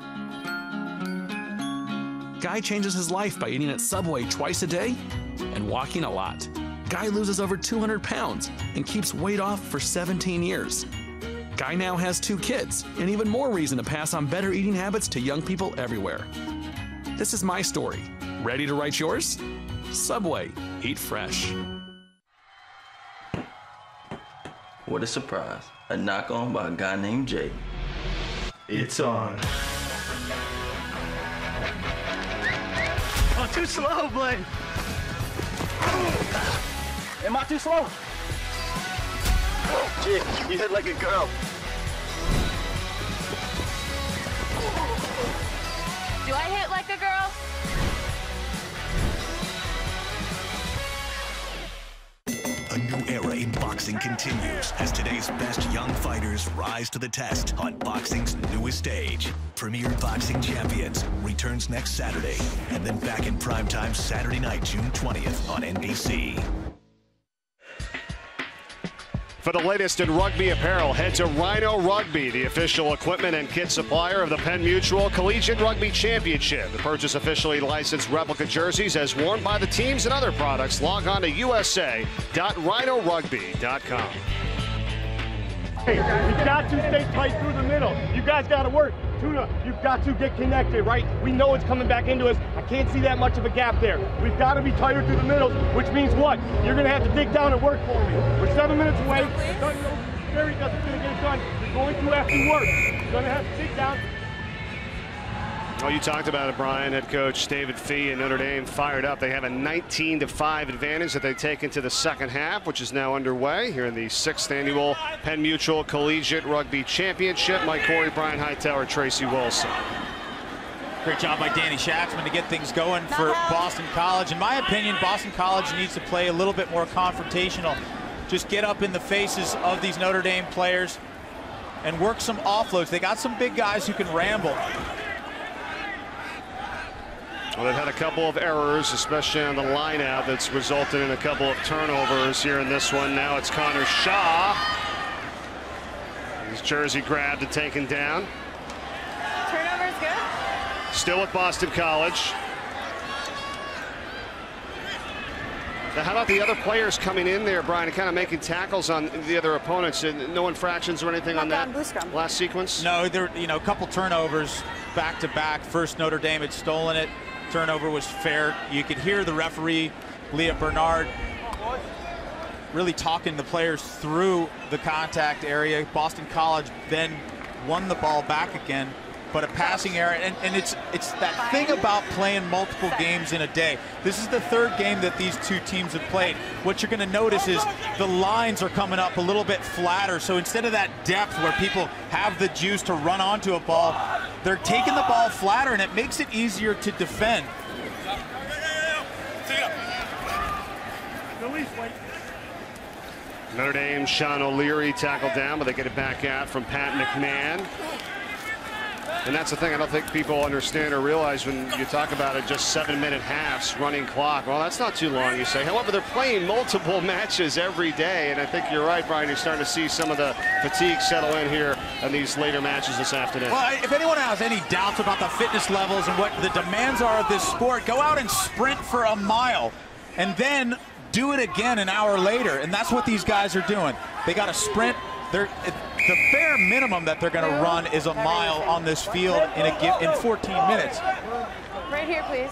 Guy changes his life by eating at Subway twice a day and walking a lot. Guy loses over 200 pounds and keeps weight off for 17 years. Guy now has 2 kids, and even more reason to pass on better eating habits to young people everywhere. This is my story. Ready to write yours? Subway. Eat fresh. What a surprise. A knock on by a guy named Jay. It's on. Oh, too slow, bud. Am I too slow? Jay, you hit like a girl. Do I hit like a girl? A new era in boxing continues as today's best young fighters rise to the test on boxing's newest stage. Premier Boxing Champions returns next Saturday, and then back in primetime Saturday night, June 20th on NBC. For the latest in rugby apparel, head to Rhino Rugby, the official equipment and kit supplier of the Penn Mutual Collegiate Rugby Championship. To purchase officially licensed replica jerseys as worn by the teams and other products, log on to usa.rhinorugby.com. Hey, you've got to stay tight through the middle. You guys got to work. Tuna, you've got to get connected, right? We know it's coming back into us. I can't see that much of a gap there. We've got to be tighter through the middle, which means what? You're going to have to dig down and work for me. We're 7 minutes away. Barry doesn't going to get it done. You're going to have to work. You're going to have to dig down. Oh, you talked about it, Brian. Head coach David Fee and Notre Dame fired up. They have a 19-5 advantage that they take into the second half, which is now underway here in the 6th annual Penn Mutual Collegiate Rugby Championship. Mike Corey, Brian Hightower, Tracy Wilson. Great job by Danny Schatzman to get things going for Boston College. In my opinion, Boston College needs to play a little bit more confrontational. Just get up in the faces of these Notre Dame players and work some offloads. They got some big guys who can ramble. Well, they've had a couple of errors, especially on the line-out, that's resulted in a couple of turnovers here in this one. Now it's Connor Shaw. His jersey grabbed and taken down. Turnover's good. Still with Boston College. Now, how about the other players coming in there, Brian, and kind of making tackles on the other opponents? No infractions or anything on that last sequence? No, there, a couple turnovers back to back. First, Notre Dame had stolen it. Turnover was fair. You could hear the referee, Leah Bernard, really talking the players through the contact area. Boston College then won the ball back again, but a passing error. And it's that thing about playing multiple games in a day. This is the 3rd game that these two teams have played. What you're going to notice is the lines are coming up a little bit flatter. So instead of that depth where people have the juice to run onto a ball, they're taking the ball flatter, and it makes it easier to defend. Notre Dame, Sean O'Leary tackled down, but they get it back out from Pat McMahon. And that's the thing I don't think people understand or realize when you talk about it, just 7-minute halves, running clock. Well, that's not too long, you say. However, they're playing multiple matches every day, and I think you're right, Brian. You're starting to see some of the fatigue settle in here in these later matches this afternoon. Well, if anyone has any doubts about the fitness levels and what the demands are of this sport, go out and sprint for a mile and then do it again an hour later. And that's what these guys are doing. They got to sprint. The bare minimum that they're going to run is a mile on this field in 14 minutes. Right here, please.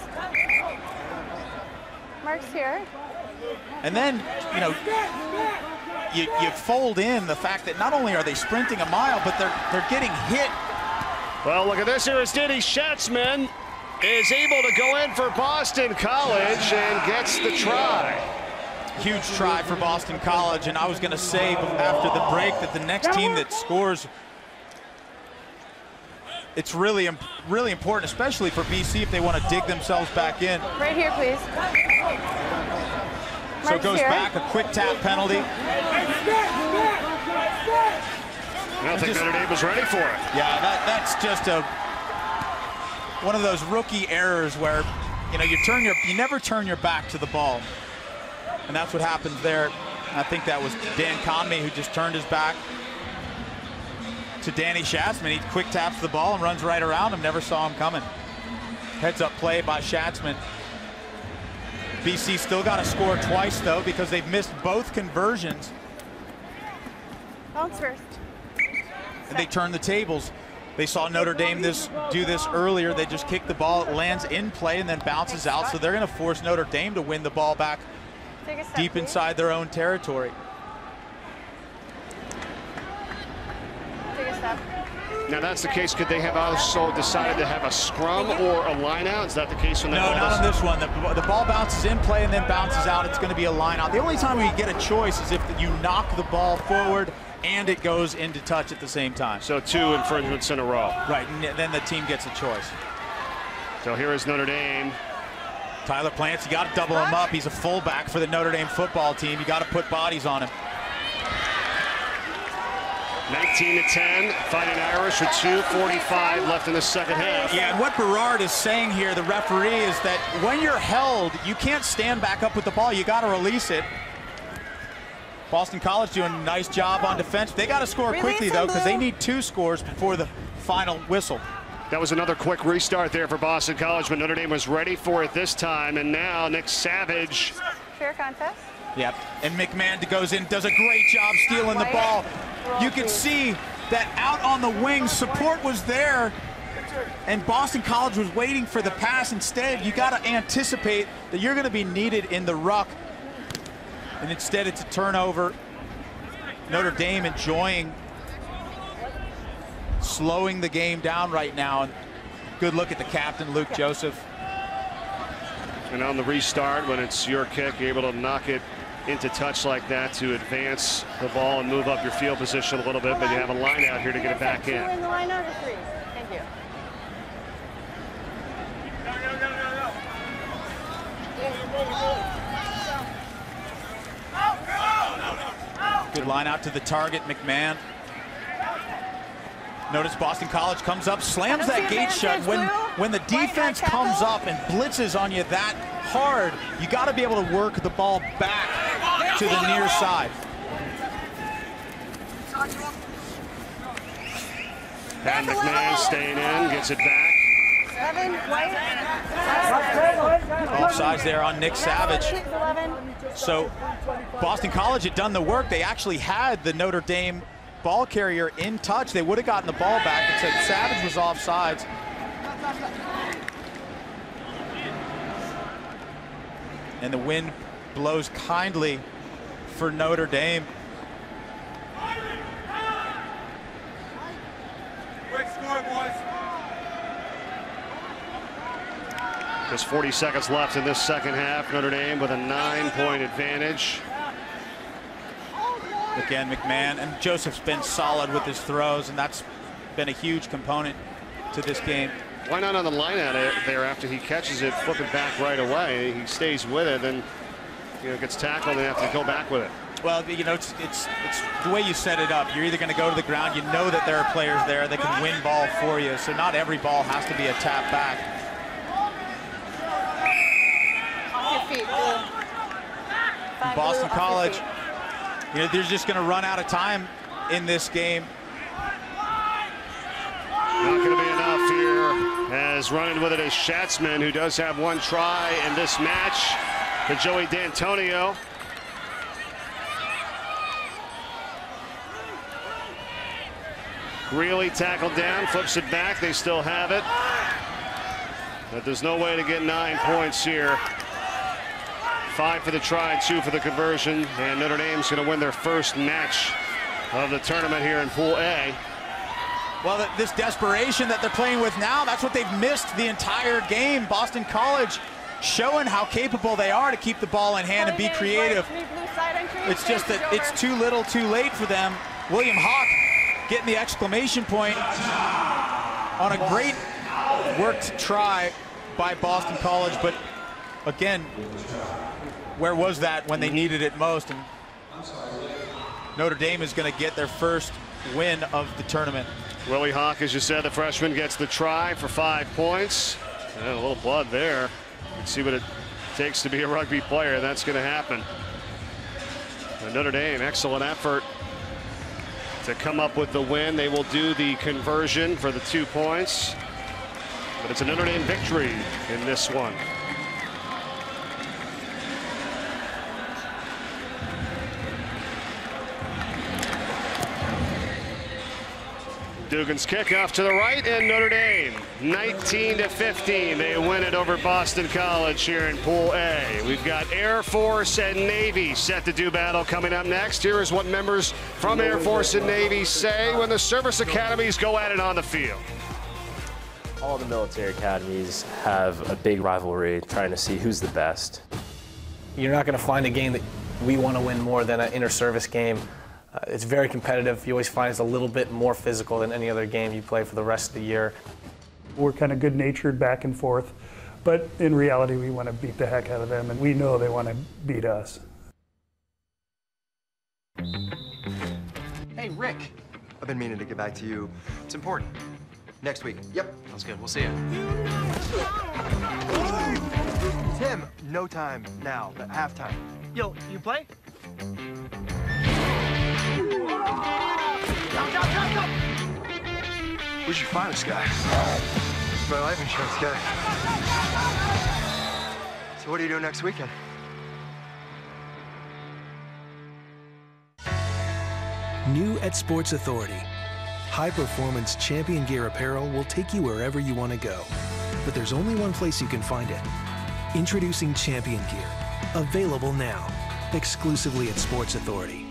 Mark's here. And then, you fold in the fact that not only are they sprinting a mile, but they're getting hit. Well, look at this here as Danny Schatzman is able to go in for Boston College and gets the try. Huge try for Boston College, and I was going to say after the break that the next team that scores, it's really important, especially for BC if they want to dig themselves back in. Right here, please. So it goes back, a quick tap penalty. I don't think Notre Dame was ready for it. Yeah, that's just one of those rookie errors where you never turn your back to the ball. And that's what happens there. I think that was Dan Conmay who just turned his back to Danny Schatzman. He quick taps the ball and runs right around him. Never saw him coming. Heads up play by Schatzman. BC still got to score twice, though, because they've missed both conversions. Bounce first. And they turn the tables. They saw Notre Dame do this earlier. They just kick the ball. It lands in play and then bounces out. So they're going to force Notre Dame to win the ball back deep inside their own territory. Take a step. Now that's the case. Could they have also decided to have a scrum or a line out? Is that the case on that? No, not on this one. The ball bounces in play and then bounces out. It's going to be a line out. The only time we get a choice is if you knock the ball forward and it goes into touch at the same time. So 2 infringements in a row. Right, and then the team gets a choice. So here is Notre Dame. Tyler Plants, you got to double him up. He's a fullback for the Notre Dame football team. You got to put bodies on him. 19-10, Fighting Irish with 2:45 left in the second half. Yeah, and what Berard is saying here, the referee, is that when you're held, you can't stand back up with the ball. You got to release it. Boston College doing a nice job on defense. They got to score quickly, though, because they need 2 scores before the final whistle. That was another quick restart there for Boston College, but Notre Dame was ready for it this time. And now Nick Savage. Fair contest. Yep, and McMahon goes in, does a great job stealing the ball. You could see that out on the wing, support was there, and Boston College was waiting for the pass. Instead, you got to anticipate that you're going to be needed in the ruck. And instead, it's a turnover. Notre Dame enjoying slowing the game down right now. And good look at the captain, Luke Joseph. And on the restart, when it's your kick, you're able to knock it into touch like that to advance the ball and move up your field position a little bit, but you have a line out here to get it back in. In the line out or 3? Thank you. Good line out to the target, McMahon. Notice Boston College comes up, slams that gate shut. When the defense comes up and blitzes on you that hard, you got to be able to work the ball back to the near side. Pat McMahon staying in, gets it back. 7, white. Offsides there on Nick Savage. So Boston College had done the work. They actually had the Notre Dame ball carrier in touch. They would have gotten the ball back. It said Savage was offsides. And the wind blows kindly for Notre Dame. Quick score, boys. Just 40 seconds left in this second half. Notre Dame with a 9-point advantage. Again, McMahon and Joseph's been solid with his throws, and that's been a huge component to this game. Why not on the line out there after he catches it, flip it back right away? He stays with it, then gets tackled and have to go back with it. Well, it's the way you set it up. You're either going to go to the ground. You know that there are players there that can win ball for you, so not every ball has to be a tap back. Off your feet, Boston College, they're just going to run out of time in this game. Not going to be enough here, as running with it is Schatzman, who does have one try in this match, to Joey D'Antonio. Greeley tackled down, flips it back. They still have it. But there's no way to get 9 points here. 5 for the try, 2 for the conversion. And Notre Dame's going to win their first match of the tournament here in Pool A. Well, this desperation that they're playing with now, that's what they've missed the entire game. Boston College showing how capable they are to keep the ball in hand and be creative. It's just that it's too little too late for them. William Hawk getting the exclamation point on a great worked try by Boston College, but again, where was that when they needed it most? And Notre Dame is going to get their first win of the tournament. Willie Hawk, as you said, the freshman gets the try for 5 points. And a little blood there. You can see what it takes to be a rugby player. That's going to happen. And Notre Dame, excellent effort to come up with the win. They will do the conversion for the 2 points. But it's a Notre Dame victory in this one. Dugan's kickoff to the right, and Notre Dame 19-15. They win it over Boston College here in Pool A. We've got Air Force and Navy set to do battle coming up next. Here is what members from Air Force and Navy say when the service academies go at it on the field. All the military academies have a big rivalry trying to see who's the best. You're not going to find a game that we want to win more than an inter-service game. It's very competitive. You always find it's a little bit more physical than any other game you play for the rest of the year. We're kind of good-natured back and forth, but in reality we want to beat the heck out of them, and we know they want to beat us. Hey, Rick. I've been meaning to get back to you. It's important. Next week. Yep. Sounds good. We'll see you. Tim, no time now, but halftime. Yo, you play? Where'd you find this guy? My life insurance guy. So what are you doing next weekend? New at Sports Authority. High-performance Champion Gear apparel will take you wherever you want to go. But there's only one place you can find it. Introducing Champion Gear. Available now. Exclusively at Sports Authority.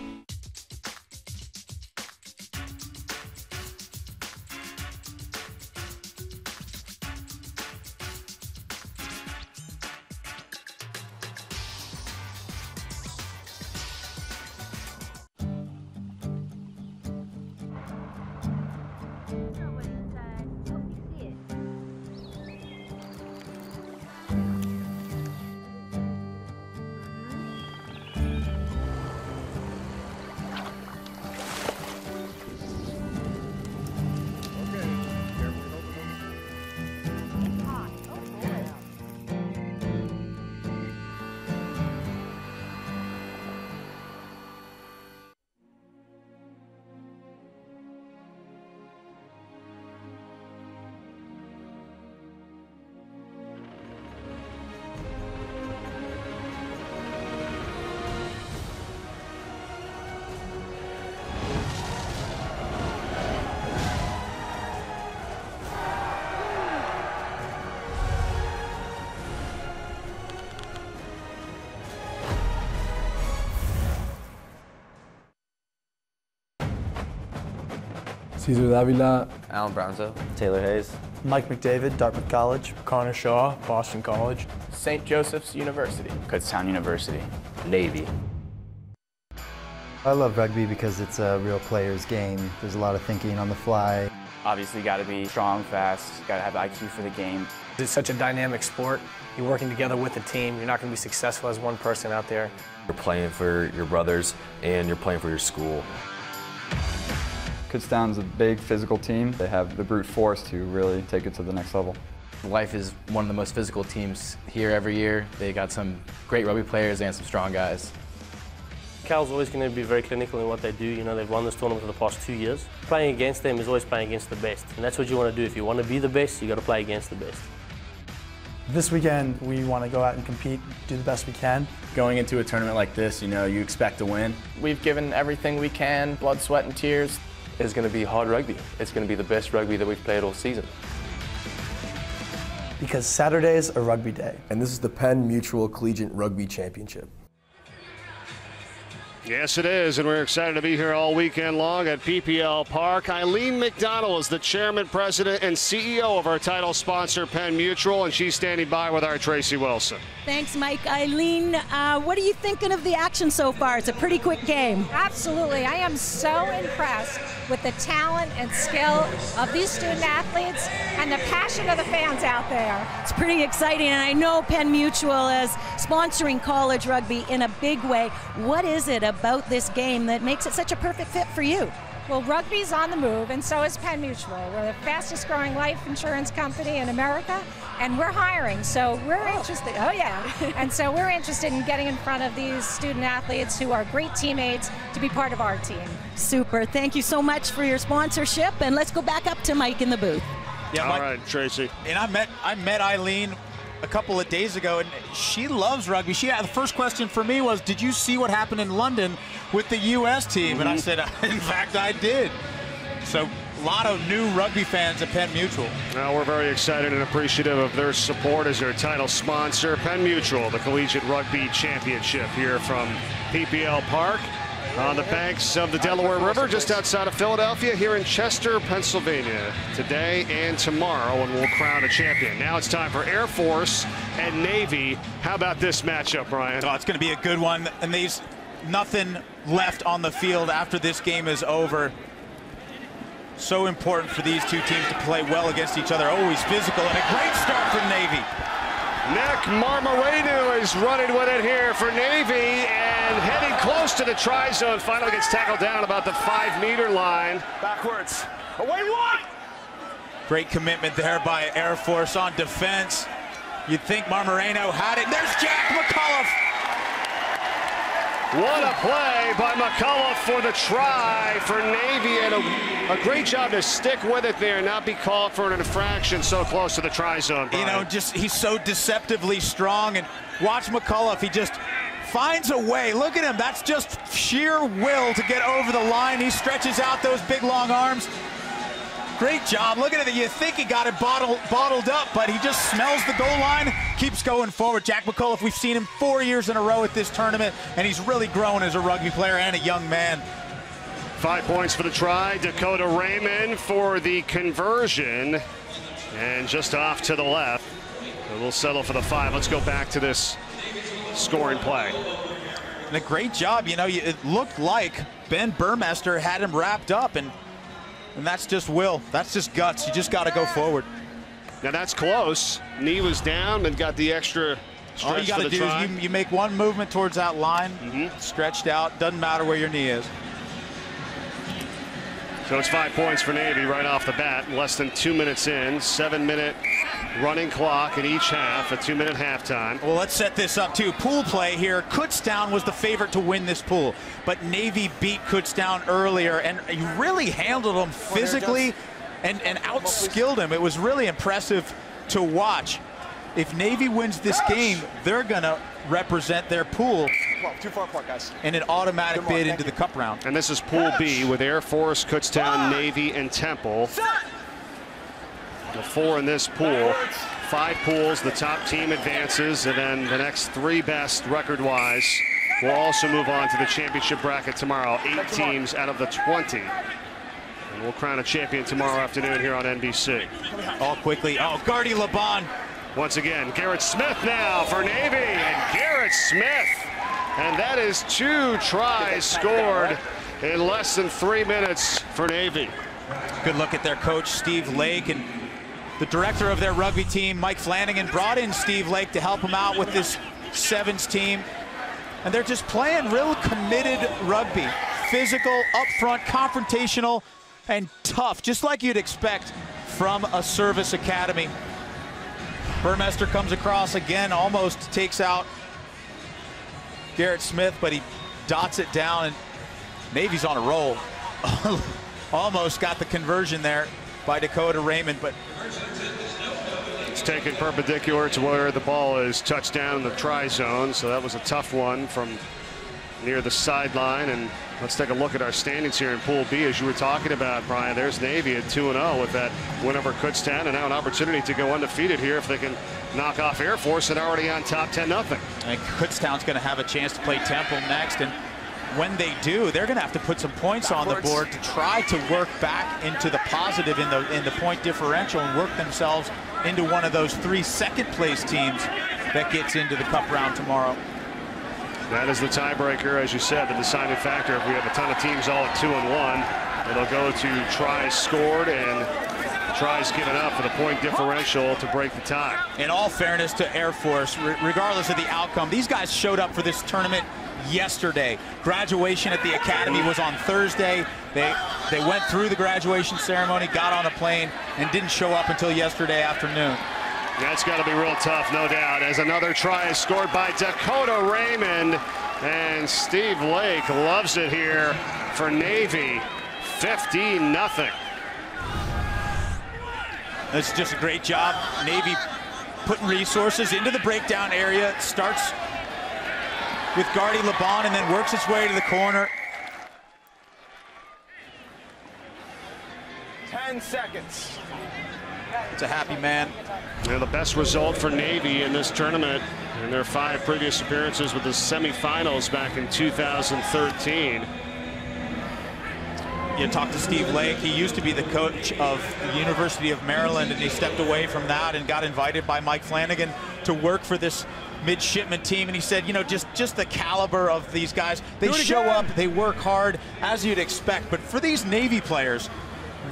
Cesar Davila, Alan Brownzo, Taylor Hayes, Mike McDavid, Dartmouth College, Connor Shaw, Boston College, St. Joseph's University, Kutztown University, Navy. I love rugby because it's a real player's game. There's a lot of thinking on the fly. Obviously, got to be strong, fast, got to have IQ for the game. It's such a dynamic sport. You're working together with a team. You're not going to be successful as one person out there. You're playing for your brothers and you're playing for your school. Kutztown's a big physical team. They have the brute force to really take it to the next level. Life is one of the most physical teams here every year. They got some great rugby players and some strong guys. Cal's always going to be very clinical in what they do. You know, they've won this tournament for the past 2 years. Playing against them is always playing against the best, and that's what you want to do. If you want to be the best, you got to play against the best. This weekend, we want to go out and compete, do the best we can. Going into a tournament like this, you know, you expect to win. We've given everything we can, blood, sweat, and tears. It's going to be hard rugby. It's going to be the best rugby that we've played all season. Because Saturday's a rugby day. And this is the Penn Mutual Collegiate Rugby Championship. Yes, it is, and we're excited to be here all weekend long at PPL Park. Eileen McDonald is the chairman, president, and CEO of our title sponsor, Penn Mutual, and she's standing by with our Tracy Wilson. Thanks, Mike. Eileen, what are you thinking of the action so far? It's a pretty quick game. Absolutely. I am so impressed with the talent and skill of these student athletes and the passion of the fans out there. It's pretty exciting, and I know Penn Mutual is sponsoring college rugby in a big way. What is it about this game that makes it such a perfect fit for you? Well, rugby's on the move, and so is Penn Mutual. We're the fastest growing life insurance company in America, and we're hiring, so we're interested. Oh, yeah. And so we're interested in getting in front of these student athletes who are great teammates to be part of our team. Super. Thank you so much for your sponsorship, and let's go back up to Mike in the booth. Yeah, all right, Tracy. And I met Eileen a couple of days ago, and she loves rugby. The first question for me was, did you see what happened in London with the U.S. team? And I said, in fact, I did. So a lot of new rugby fans at Penn Mutual. Well, we're very excited and appreciative of their support as their title sponsor. Penn Mutual, the Collegiate Rugby Championship here from PPL Park on the banks of the Delaware River, just outside of Philadelphia, here in Chester, Pennsylvania, today and tomorrow, and we'll crown a champion. Now it's time for Air Force and Navy. How about this matchup, Brian? Oh, it's going to be a good one, and there's nothing left on the field after this game is over. So important for these two teams to play well against each other, always physical, and a great start from Navy. Nick Marmarenu is running with it here for Navy and heading close to the try zone. Finally gets tackled down about the 5-meter line. Backwards. Away one! Great commitment there by Air Force on defense. You'd think Marmarenu had it. There's Jack Mcauliffe. What a play by Mccall for the try for Navy, and a great job to stick with it there, not be called for an infraction so close to the try zone. Brian. You know, he's so deceptively strong, and watch Mcauliffe. He just finds a way. Look at him. That's just sheer will to get over the line. He stretches out those big, long arms. Great job. Look at it. You think he got it bottled up, but he just smells the goal line, keeps going forward. Jack Mcauliffe, we've seen him 4 years in a row at this tournament, and he's really grown as a rugby player and a young man. 5 points for the try. Dakota Raymond for the conversion. And just off to the left. And we'll settle for the 5. Let's go back to this scoring play. And a great job. You know, it looked like Ben Burmester had him wrapped up, and that's just will. That's just guts. You just got to go forward. Now that's close. Knee was down and got the extra stretch. All you got to do is you make one movement towards that line, stretched out. Doesn't matter where your knee is. So it's 5 points for Navy right off the bat. Less than 2 minutes in. 7-minute running clock in each half. A 2-minute halftime. Well, let's set this up too. Pool play here. Kutztown was the favorite to win this pool, but Navy beat Kutztown earlier, and he really handled them physically and outskilled him. It was really impressive to watch. If Navy wins this game, they're going to represent their pool too far apart, guys. in an automatic bid into the Cup round. And this is Pool B with Air Force, Kutztown, Navy, and Temple. The 4 in this pool. 5 pools, the top team advances, and then the next 3 best record-wise will also move on to the championship bracket tomorrow. 8 teams out of the 20. And we'll crown a champion tomorrow afternoon here on NBC. All quickly. Oh, Gardy LeBon. Once again, Garrett Smith now for Navy, and Garrett Smith. And that is 2 tries scored in less than 3 minutes for Navy. Good look at their coach, Steve Lake, and the director of their rugby team, Mike Flanagan, brought in Steve Lake to help him out with this sevens team. And they're just playing real committed rugby. Physical, upfront, confrontational, and tough, just like you'd expect from a service academy. Burmester comes across again, almost takes out Garrett Smith, but he dots it down, and Navy's on a roll. Almost got the conversion there by Dakota Raymond, but it's taken perpendicular to where the ball is touched down in the try zone, so that was a tough one from near the sideline. And let's take a look at our standings here in Pool B. As you were talking about, Brian, there's Navy at 2-0 with that win over Kutztown, and now an opportunity to go undefeated here if they can knock off Air Force and already on top 10-0. And Kutztown's going to have a chance to play Temple next, and when they do, they're going to have to put some points on the board to try to work back into the positive in the point differential and work themselves into one of those 3 second-place teams that gets into the cup round tomorrow. That is the tiebreaker, as you said, the deciding factor. If we have a ton of teams all at 2-1, it'll go to tries scored and tries given up for the point differential to break the tie. In all fairness to Air Force, regardless of the outcome, these guys showed up for this tournament yesterday. Graduation at the academy was on Thursday. They went through the graduation ceremony, got on a plane, and didn't show up until yesterday afternoon. That's got to be real tough, no doubt, as another try is scored by Dakota Raymond, and Steve Lake loves it here for Navy. 15-0. That's just a great job. Navy putting resources into the breakdown area. It starts with Gardy LeBon and then works its way to the corner. 10 seconds. It's a happy man. The best result for Navy in this tournament in their 5 previous appearances with the semifinals back in 2013. You talk to Steve Lake. He used to be the coach of the University of Maryland, and he stepped away from that and got invited by Mike Flanagan to work for this midshipman team. And he said, you know, just the caliber of these guys. They show up, they work hard, as you'd expect. But for these Navy players,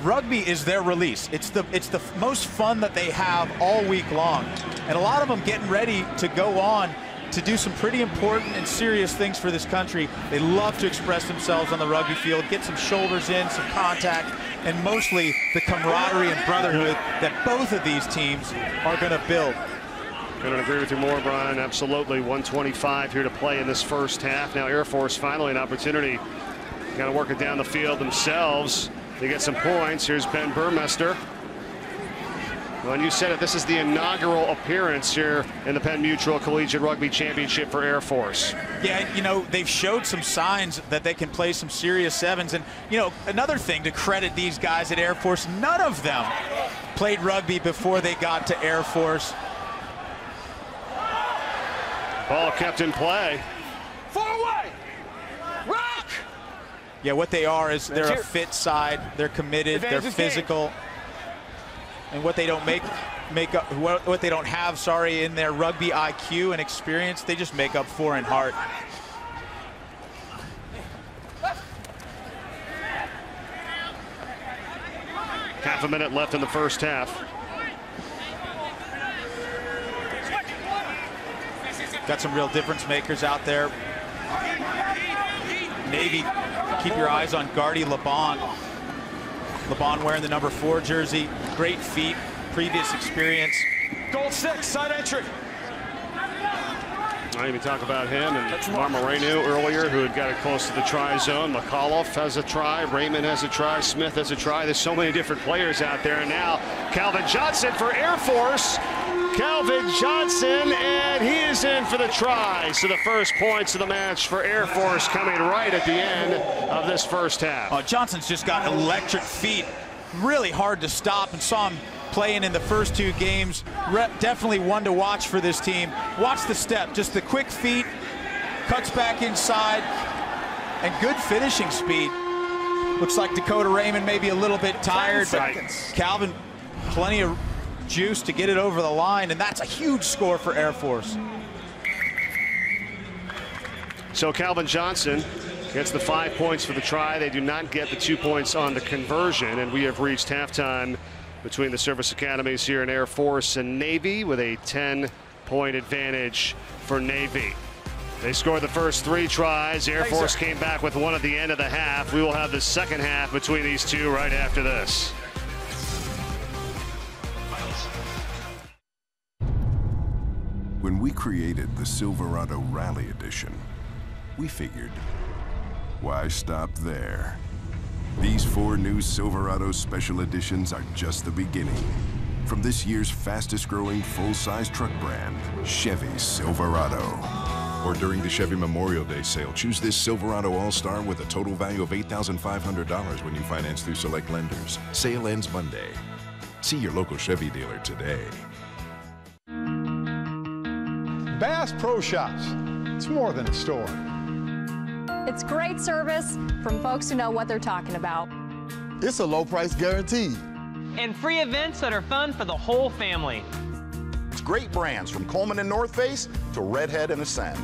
rugby is their release. It's the most fun that they have all week long. And a lot of them getting ready to go on to do some pretty important and serious things for this country. They love to express themselves on the rugby field, get some shoulders in, some contact, and mostly the camaraderie and brotherhood that both of these teams are going to build. Couldn't agree with you more, Brian. Absolutely. 125 here to play in this first half. Now Air Force finally an opportunity. Got to work it down the field themselves to get some points. Here's Ben Burmester. Well, and you said it, this is the inaugural appearance here in the Penn Mutual Collegiate Rugby Championship for Air Force. Yeah, you know, they've showed some signs that they can play some serious sevens. And, you know, another thing to credit these guys at Air Force, none of them played rugby before they got to Air Force. Ball kept in play. Far away. Rock. Yeah, what they are is they're a fit side. They're committed. They're physical. And what they don't what they don't have, sorry, in their rugby IQ and experience, they just make up for in heart. Half a minute left in the first half. Got some real difference makers out there. Navy, keep your eyes on Gardy LeBon. LeBon wearing the number 4 jersey, great feet, previous experience. Goal 6, side entry. I even talk about him and Marmorenu earlier, who had got it close to the try zone. Mcauliffe has a try, Raymond has a try, Smith has a try. There's so many different players out there. And now Calvin Johnson for Air Force. Calvin Johnson, and he is in for the try. So the first points of the match for Air Force coming right at the end of this first half. Oh, Johnson's just got electric feet. Really hard to stop, and saw him playing in the first 2 games. Definitely one to watch for this team. Watch the step, just the quick feet, cuts back inside, and good finishing speed. Looks like Dakota Raymond may be a little bit tired, but Calvin, plenty of juice to get it over the line, and that's a huge score for Air Force. So Calvin Johnson gets the 5 points for the try. They do not get the 2 points on the conversion, and we have reached halftime between the service academies here in Air Force and Navy with a 10-point advantage for Navy. They scored the first 3 tries. Air Force came back with one at the end of the half. We will have the second half between these two right after this. When we created the Silverado Rally Edition, we figured, why stop there? These 4 new Silverado Special Editions are just the beginning. From this year's fastest growing full-size truck brand, Chevy Silverado. Or during the Chevy Memorial Day sale, choose this Silverado All-Star with a total value of $8,500 when you finance through select lenders. Sale ends Monday. See your local Chevy dealer today. Bass Pro Shops. It's more than a store. It's great service from folks who know what they're talking about. It's a low price guaranteed. And free events that are fun for the whole family. It's great brands from Coleman and North Face to Redhead and Ascend.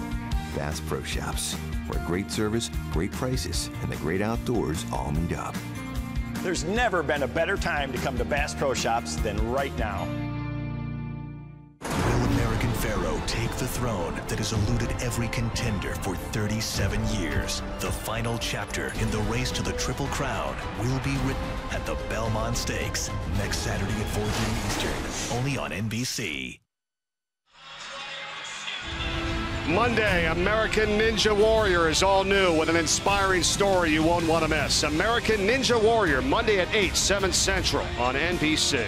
Bass Pro Shops, where great service, great prices, and the great outdoors all meet up. There's never been a better time to come to Bass Pro Shops than right now. Will American Pharaoh take the throne that has eluded every contender for 37 years? The final chapter in the race to the Triple Crown will be written at the Belmont Stakes next Saturday at 4:30 Eastern, only on NBC. Monday, American Ninja Warrior is all new with an inspiring story you won't want to miss. American Ninja Warrior, Monday at 8, 7 Central on NBC.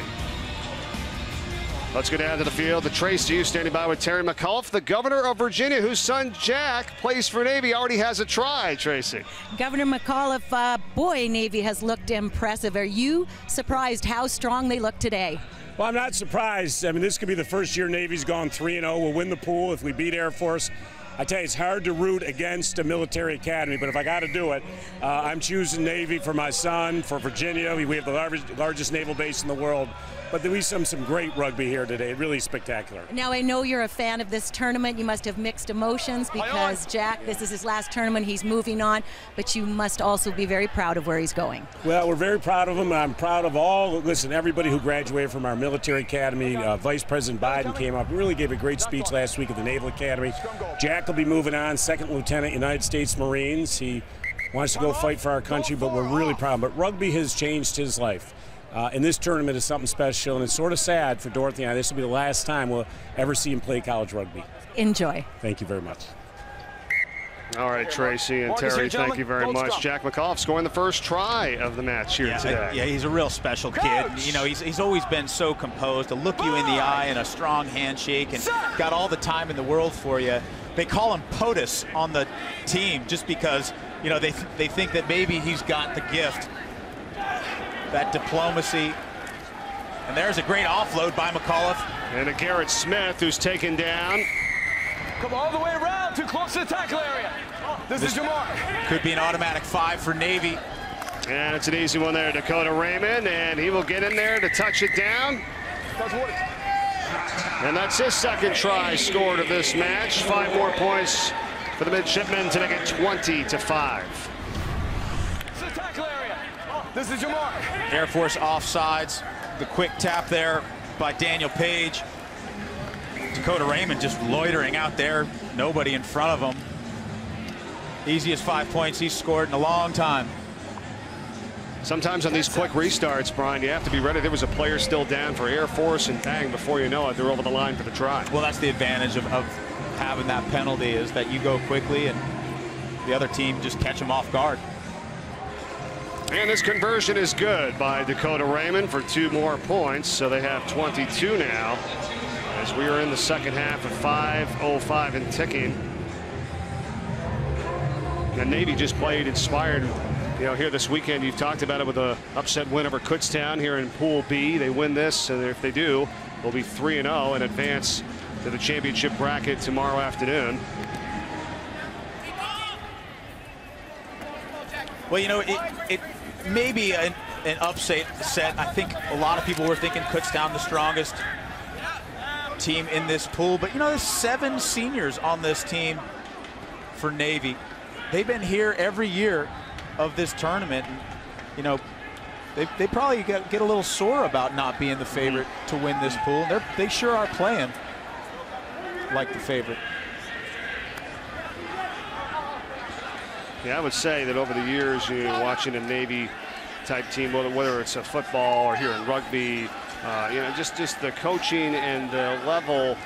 Let's go down to the field. The Tracy standing by with Terry Mcauliffe, the governor of Virginia, whose son Jack plays for Navy, already has a try, Tracy. Governor Mcauliffe, boy, Navy has looked impressive. Are you surprised how strong they look today? Well, I'm not surprised. I mean, this could be the first year Navy's gone 3-0. We'll win the pool if we beat Air Force. I tell you, it's hard to root against a military academy, but if I got to do it, I'm choosing Navy for my son, for Virginia. We have the largest naval base in the world. But we saw some great rugby here today. Really spectacular. Now, I know you're a fan of this tournament. You must have mixed emotions because Jack, this is his last tournament. He's moving on, but you must also be very proud of where he's going. Well, we're very proud of him. I'm proud of everybody who graduated from our military academy. Vice President Biden came up and really gave a great speech last week at the Naval Academy. Jack will be moving on, 2nd Lieutenant, United States Marines. He wants to go fight for our country, but we're really proud. But rugby has changed his life. And this tournament is something special, and it's sort of sad for Dorothy and I. This will be the last time we'll ever see him play college rugby. Enjoy. Thank you very much. All right, Tracy and Terry, thank you very much. Jack Mcauliffe scoring the first try of the match here today. Yeah, he's a real special kid. You know, he's always been so composed, to look you in the eye and a strong handshake, and got all the time in the world for you. They call him POTUS on the team just because, you know, they think that maybe he's got the gift. That diplomacy. And there's a great offload by Mcauliffe. And a Garrett Smith who's taken down. Come all the way around, too close to the tackle area. This is your mark. Could be an automatic 5 for Navy. And it's an easy one there, Dakota Raymond, and he will get in there to touch it down. And that's his second try scored of this match. 5 more points for the midshipmen to make it 20-5. This is your mark. Air Force offsides. The quick tap there by Daniel Page. Dakota Raymond just loitering out there. Nobody in front of him. Easiest 5 points he's scored in a long time. Sometimes on these quick restarts, Brian, you have to be ready. There was a player still down for Air Force, and bang, before you know it, they're over the line for the try. Well, that's the advantage of having that penalty, is that you go quickly and the other team just catch them off guard. And this conversion is good by Dakota Raymond for 2 more points, so they have 22 now as we are in the second half of 5:05 and ticking. And Navy just played inspired, you know, here this weekend. You've talked about it with an upset win over Kutztown here in Pool B. They win this, and if they do, they'll be 3-0 and advance to the championship bracket tomorrow afternoon. Well, you know, maybe an upset. I think a lot of people were thinking Kutztown the strongest team in this pool, but you know, there's 7 seniors on this team for Navy. They've been here every year of this tournament, and you know, they probably get a little sore about not being the favorite to win this pool. They sure are playing like the favorite. Yeah, I would say that over the years, you know, watching a Navy type team, whether it's a football or here in rugby, you know, just the coaching and the level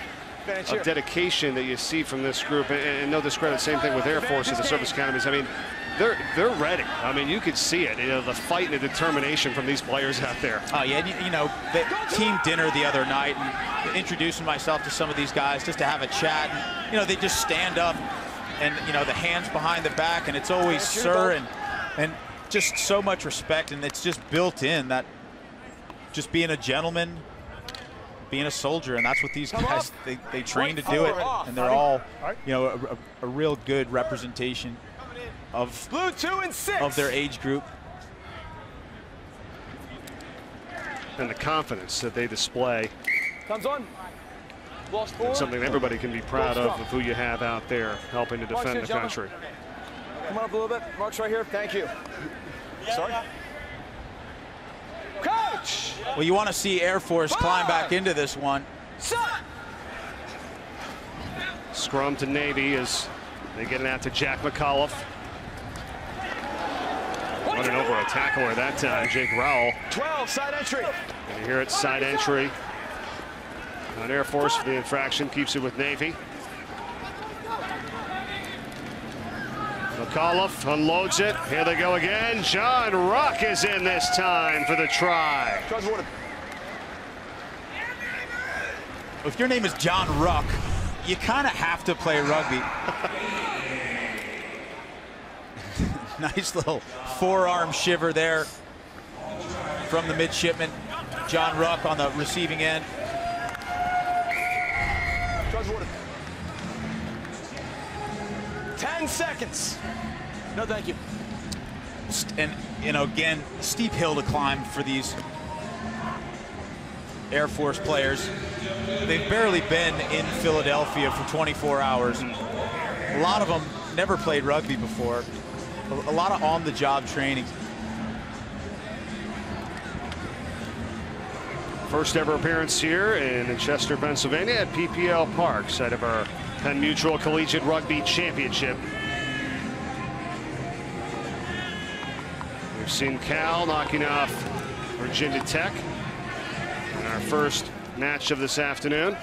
of dedication that you see from this group, and no discredit, same thing with Air Force at the service academies. I mean, they're ready. I mean, you could see it. You know, the fight and the determination from these players out there. Oh yeah, you know, the team dinner the other night, and introducing myself to some of these guys just to have a chat. And, you know, they just stand up, and you know, the hands behind the back, and it's always sir, and just so much respect, and it's just built in that just being a gentleman, being a soldier, and that's what these guys, they train to do it, and they're all, you know, a real good representation of their age group. And the confidence that they display. Comes on. It's something everybody can be proud of who you have out there helping to defend the country. Come on up a little bit. Mark's right here. Thank you. Sorry. Coach! Well, you want to see Air Force climb back into this one. Scrum to Navy as they get it out to Jack Mcauliffe. Running over a tackler that time, Jake Rowell. 12, side entry. And you hear it, side entry. On Air Force for the infraction, keeps it with Navy. Mcauliffe unloads it. Here they go again. John Ruck is in this time for the try. If your name is John Ruck, you kind of have to play rugby. Nice little forearm shiver there from the midshipman. John Ruck on the receiving end. 10 seconds. No, thank you. And, you know, again, steep hill to climb for these Air Force players. They've barely been in Philadelphia for 24 hours. A lot of them never played rugby before. A lot of on-the-job training. First ever appearance here in Chester, Pennsylvania at PPL Park, site of our Penn Mutual Collegiate Rugby Championship. We've seen Cal knocking off Virginia Tech in our first match of this afternoon.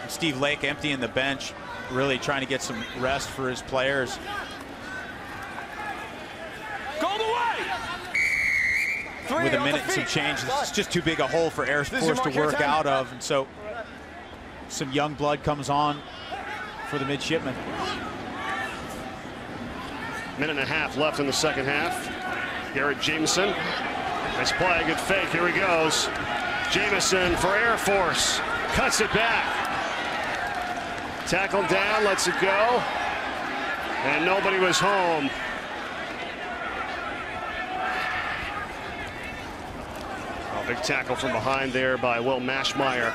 Steve Lake emptying the bench, really trying to get some rest for his players. With a minute and some change, it's just too big a hole for Air Force to work out of, and so some young blood comes on for the midshipmen. Minute and a half left in the second half. Garrett Jameson, nice play, good fake, here he goes. Jameson for Air Force, cuts it back. Tackled down, lets it go, and nobody was home. Big tackle from behind there by Will Mashmeyer.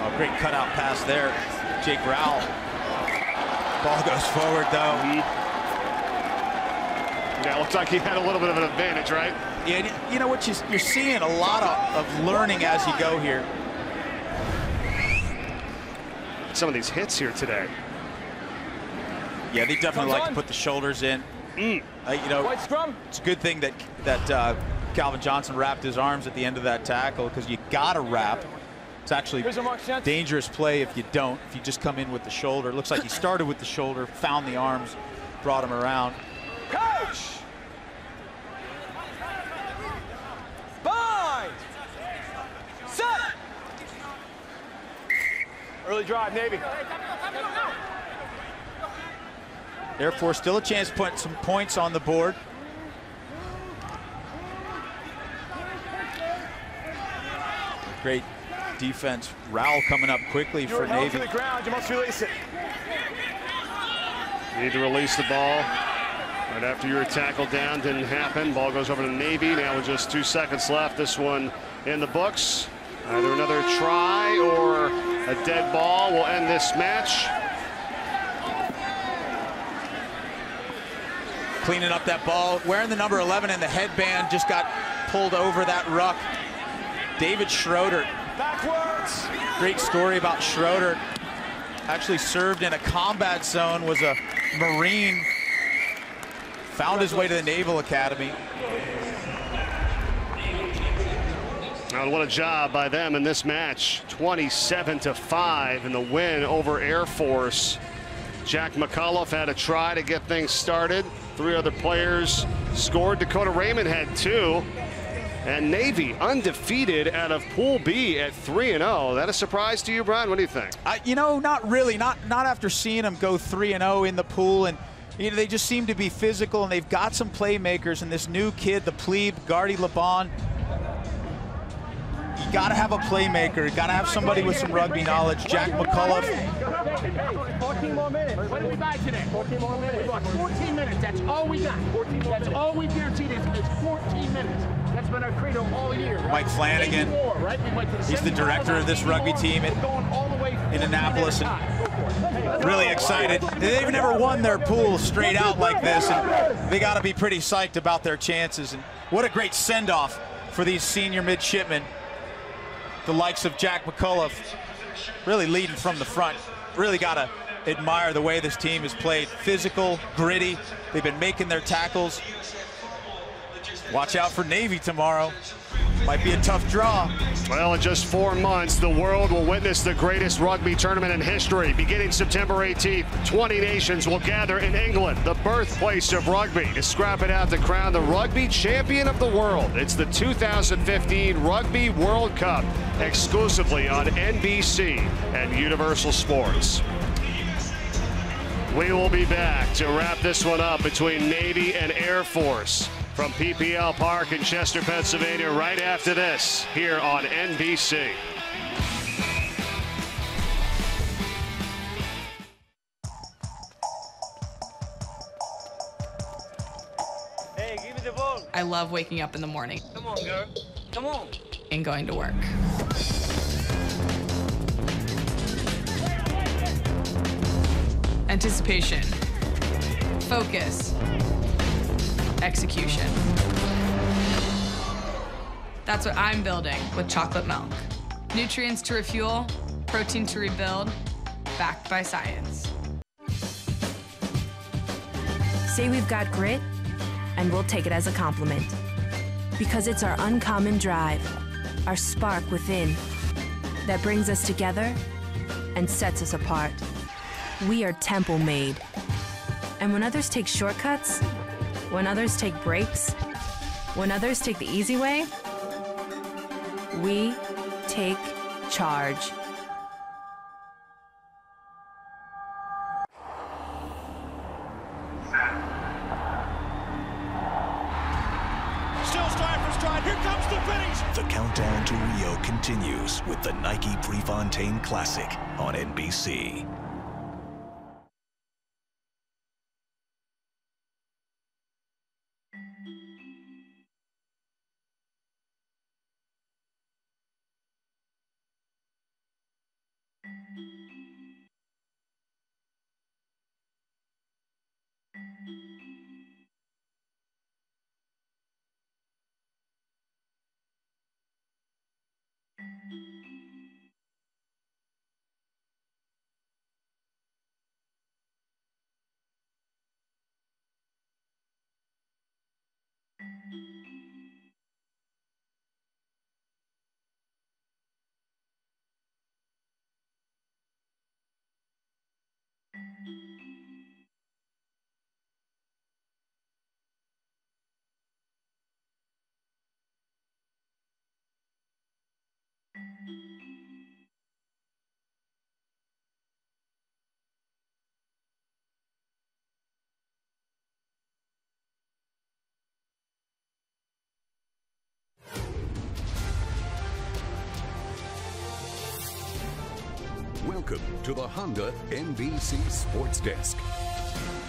Oh, great cutout pass there. Jake Rowell. Ball goes forward, though. Yeah, looks like he had a little bit of an advantage, right? Yeah, you know what? You're seeing a lot of learning as you go here. Some of these hits here today. Yeah, they definitely like to put the shoulders in. You know, it's a good thing that Calvin Johnson wrapped his arms at the end of that tackle, because you gotta wrap. It's actually a dangerous play if you don't, if you just come in with the shoulder. It looks like he started with the shoulder, found the arms, brought him around. Coach! Bind! Set! Early drive, Navy. Air Force still a chance to put some points on the board. Great defense. Rowell coming up quickly for Navy. To the ground, you must release it. Need to release the ball. Right after you were tackled down, didn't happen. Ball goes over to Navy. Now with just 2 seconds left, this one in the books. Either another try or a dead ball will end this match. Cleaning up that ball, wearing the number 11 in the headband, just got pulled over that ruck. David Schroeder. Backwards. Great story about Schroeder. Actually served in a combat zone, was a Marine. Found his way to the Naval Academy. Well, what a job by them in this match. 27-5 in the win over Air Force. Jack Mcauliffe had a try to get things started. 3 other players scored. Dakota Raymond had 2. And Navy undefeated out of Pool B at 3-0. That a surprise to you, Brian? What do you think? You know, not really. Not after seeing them go 3-0 in the pool. And you know, they just seem to be physical, and they've got some playmakers. And this new kid, the plebe, Gardy Laban, you got to have a playmaker. You got to have somebody with some rugby knowledge. Jack Mcauliffe. 14 more minutes. What did we buy today? 14 more minutes. We bought 14 minutes. That's all we got. 14 more That's all we guaranteed is 14 minutes. That's been our credo all year. Right? Mike Flanagan. More, right? He's the director of this rugby team in Indianapolis. And really excited. They've never won their pool straight out like this, and they got to be pretty psyched about their chances. And what a great send-off for these senior midshipmen. The likes of Jack Mcauliffe really leading from the front. Really got to admire the way this team has played. Physical, gritty. They've been making their tackles. Watch out for Navy tomorrow. Might be a tough draw. Well, in just 4 months, the world will witness the greatest rugby tournament in history. Beginning September 18th, 20 nations will gather in England, the birthplace of rugby, to scrap it out to crown the rugby champion of the world. It's the 2015 Rugby World Cup, exclusively on NBC and Universal Sports. We will be back to wrap this one up between Navy and Air Force from PPL Park in Chester, Pennsylvania, right after this here on NBC. Hey, give me the ball. I love waking up in the morning. Come on, girl. Come on. And going to work. Anticipation. Focus. Execution. That's what I'm building with chocolate milk. Nutrients to refuel, protein to rebuild, backed by science. Say we've got grit, and we'll take it as a compliment. Because it's our uncommon drive, our spark within, that brings us together and sets us apart. We are Temple made. And when others take shortcuts, when others take breaks, when others take the easy way, we take charge. Still stride for stride. Here comes the finish. The countdown to Rio continues with the Nike Prefontaine Classic on NBC. Welcome to the Honda NBC Sports Desk.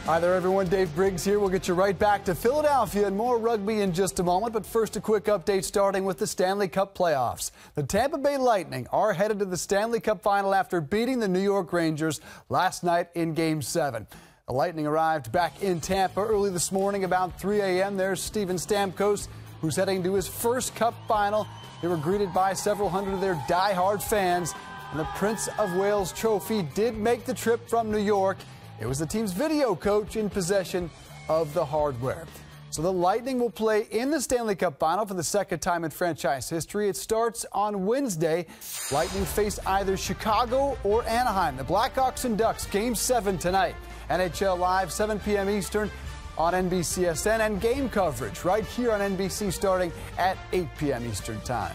Hi there, everyone. Dave Briggs here. We'll get you right back to Philadelphia and more rugby in just a moment. But first, a quick update starting with the Stanley Cup playoffs. The Tampa Bay Lightning are headed to the Stanley Cup final after beating the New York Rangers last night in Game 7. The Lightning arrived back in Tampa early this morning about 3 a.m. There's Steven Stamkos, who's heading to his first Cup final. They were greeted by several hundred of their die-hard fans. And the Prince of Wales trophy did make the trip from New York. It was the team's video coach in possession of the hardware. So the Lightning will play in the Stanley Cup final for the second time in franchise history. It starts on Wednesday. Lightning face either Chicago or Anaheim. The Blackhawks and Ducks, Game 7 tonight. NHL Live, 7 p.m. Eastern on NBCSN, and game coverage right here on NBC starting at 8 p.m. Eastern Time.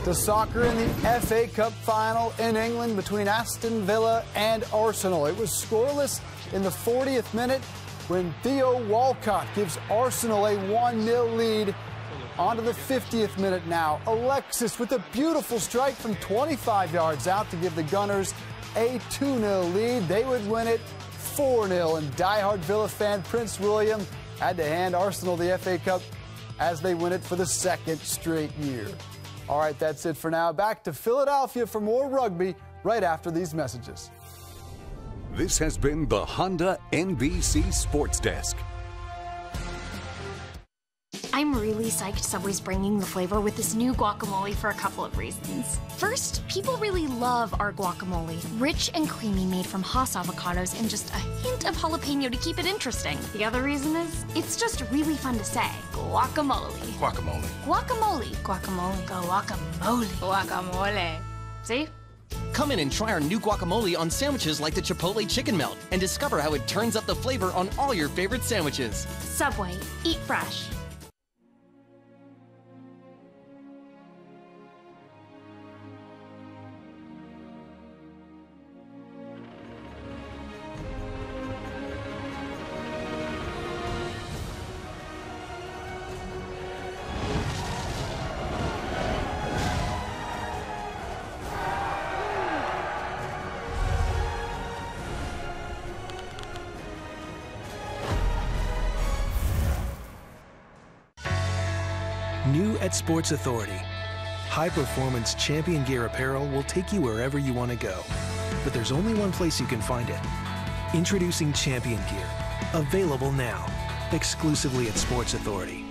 To soccer in the FA Cup final in England between Aston Villa and Arsenal. It was scoreless in the 40th minute when Theo Walcott gives Arsenal a 1-0 lead. On to the 50th minute now. Alexis with a beautiful strike from 25 yards out to give the Gunners a 2-0 lead. They would win it 4-0, and diehard Villa fan Prince William had to hand Arsenal the FA Cup as they win it for the second straight year. All right, that's it for now. Back to Philadelphia for more rugby right after these messages. This has been the Honda NBC Sports Desk. I'm really psyched Subway's bringing the flavor with this new guacamole for a couple of reasons. First, people really love our guacamole. Rich and creamy, made from Hass avocados and just a hint of jalapeno to keep it interesting. The other reason is, it's just really fun to say. Guacamole. Guacamole. Guacamole. Guacamole. Guacamole. Guacamole. See? Come in and try our new guacamole on sandwiches like the Chipotle Chicken Melt and discover how it turns up the flavor on all your favorite sandwiches. Subway. Eat fresh. New at Sports Authority, high-performance Champion Gear apparel will take you wherever you want to go. But there's only one place you can find it. Introducing Champion Gear, available now, exclusively at Sports Authority.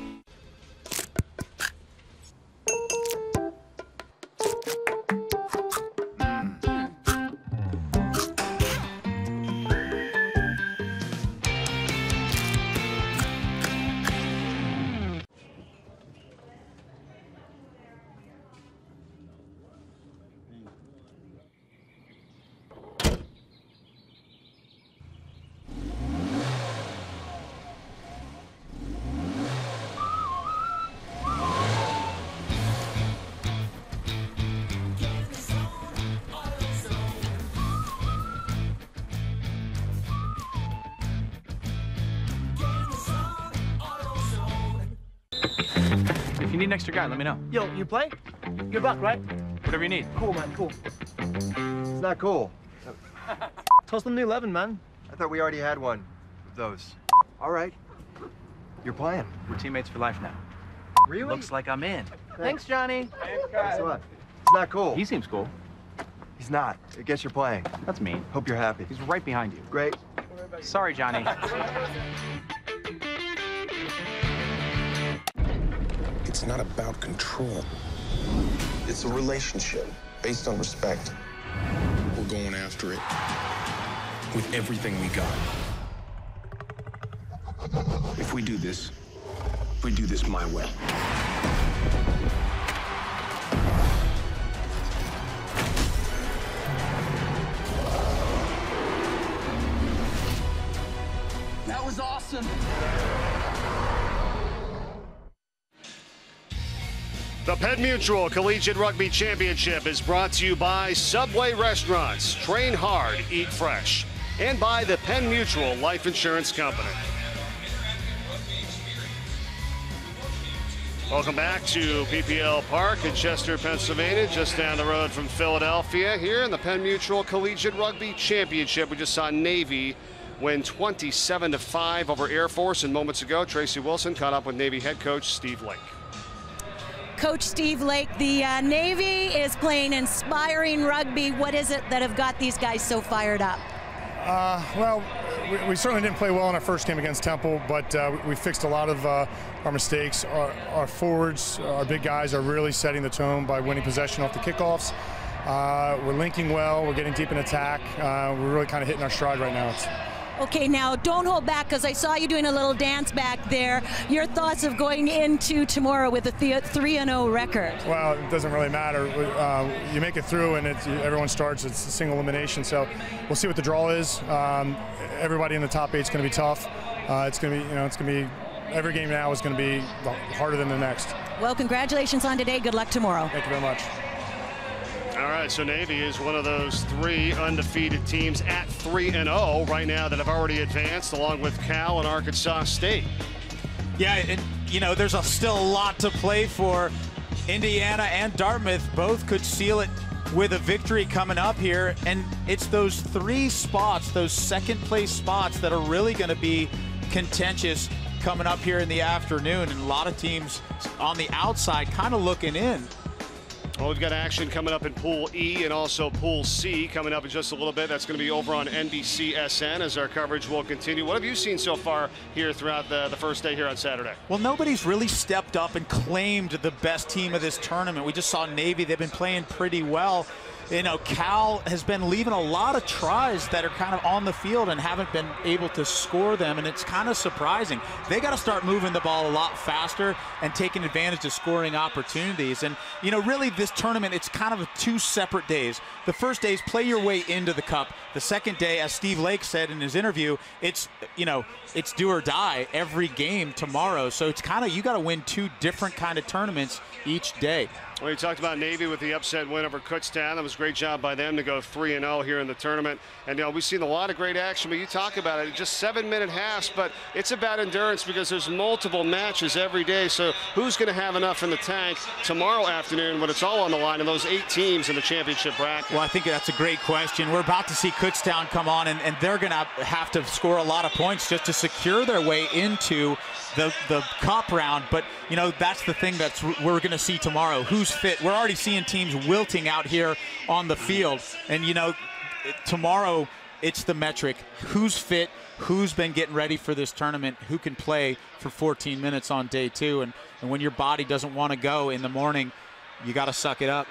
If you need an extra guy, let me know. Yo, you play? You're back, right? Whatever you need. Cool, man, cool. It's not cool. Toss them the 11, man. I thought we already had one of those. All right. You're playing. We're teammates for life now. Really? Looks like I'm in. Thanks, Johnny. Guess what? It's not cool. He seems cool. He's not. I guess you're playing. That's mean. Hope you're happy. He's right behind you. Great. Sorry, Johnny. It's not about control. It's a relationship based on respect. We're going after it with everything we got. If we do this my way. That was awesome. The Penn Mutual Collegiate Rugby Championship is brought to you by Subway Restaurants. Train hard, eat fresh. And by the Penn Mutual Life Insurance Company. Welcome back to PPL Park in Chester, Pennsylvania, just down the road from Philadelphia. Here in the Penn Mutual Collegiate Rugby Championship, we just saw Navy win 27-5 over Air Force. And moments ago, Tracy Wilson caught up with Navy head coach Steve Lake. Coach Steve Lake, the Navy is playing inspiring rugby. What is it that have got these guys so fired up? Well, we certainly didn't play well in our first game against Temple, but we fixed a lot of our mistakes. Our forwards, our big guys, are really setting the tone by winning possession off the kickoffs. We're linking well. We're getting deep in attack. We're really kind of hitting our stride right now. Okay, now don't hold back, because I saw you doing a little dance back there. Your thoughts of going into tomorrow with a 3-0 record? Well, it doesn't really matter. You make it through, and everyone starts. It's a single elimination, so we'll see what the draw is. Everybody in the top 8 is going to be tough. It's going to be every game now is going to be harder than the next. Well, congratulations on today. Good luck tomorrow. Thank you very much. All right, so Navy is one of those 3 undefeated teams at 3-0 right now that have already advanced, along with Cal and Arkansas State. Yeah, and there's still a lot to play for. Indiana and Dartmouth both could seal it with a victory coming up here, and it's those 3 spots, those second-place spots, that are really going to be contentious coming up here in the afternoon, and a lot of teams on the outside kind of looking in. Well, we've got action coming up in Pool E and also Pool C coming up in just a little bit. That's going to be over on NBCSN as our coverage will continue. What have you seen so far here throughout the first day here on Saturday? Well, nobody's really stepped up and claimed the best team of this tournament. We just saw Navy. They've been playing pretty well. Cal has been leaving a lot of tries that are kind of on the field and haven't been able to score them, and it's kind of surprising. They got to start moving the ball a lot faster and taking advantage of scoring opportunities. And, really this tournament, it's kind of 2 separate days. The first day is play your way into the cup. The second day, as Steve Lake said in his interview, it's do or die every game tomorrow. So it's kind of, you got to win 2 different kind of tournaments each day. Well, you talked about Navy with the upset win over Kutztown. That was a great job by them to go 3-0 here in the tournament. And we've seen a lot of great action, but you talk about it, just 7-minute halves, but it's about endurance because there's multiple matches every day. So who's going to have enough in the tank tomorrow afternoon when it's all on the line and those 8 teams in the championship bracket? Well, I think that's a great question. We're about to see Kutztown come on, and they're going to have to score a lot of points just to secure their way into the cup round. But, that's the thing we're going to see tomorrow. Who's fit? We're already seeing teams wilting out here on the field. And, tomorrow it's the metric. Who's fit? Who's been getting ready for this tournament? Who can play for 14 minutes on day 2? And when your body doesn't want to go in the morning, you got to suck it up.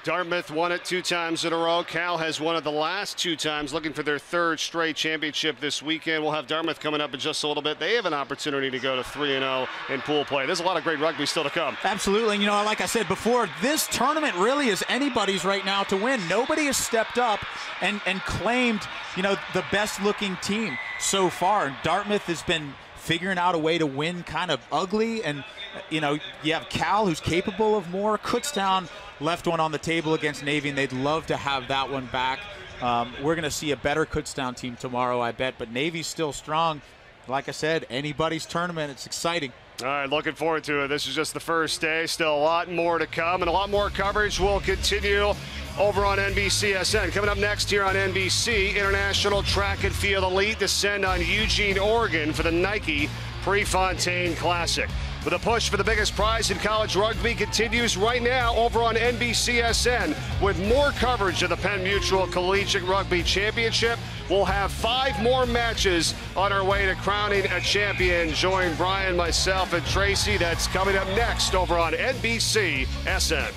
Dartmouth won it 2 times in a row. Cal has won it the last 2 times, looking for their 3rd straight championship this weekend. We'll have Dartmouth coming up in just a little bit. They have an opportunity to go to 3-0 in pool play. There's a lot of great rugby still to come. Absolutely. Like I said before, this tournament really is anybody's right now to win. Nobody has stepped up and claimed, the best-looking team so far. And Dartmouth has been figuring out a way to win kind of ugly. And, you have Cal, who's capable of more. Kutztown left one on the table against Navy, and they'd love to have that one back. We're going to see a better Kutztown team tomorrow, I bet, but Navy's still strong. Like I said, anybody's tournament. It's exciting. All right, looking forward to it. This is just the first day. Still a lot more to come, and a lot more coverage will continue over on NBCSN. Coming up next here on NBC, International Track and Field Elite descend on Eugene, Oregon for the Nike Prefontaine Classic. With a push for the biggest prize in college rugby continues right now over on NBCSN with more coverage of the Penn Mutual Collegiate Rugby Championship. We'll have 5 more matches on our way to crowning a champion. Join Brian, myself, and Tracy. That's coming up next over on NBCSN.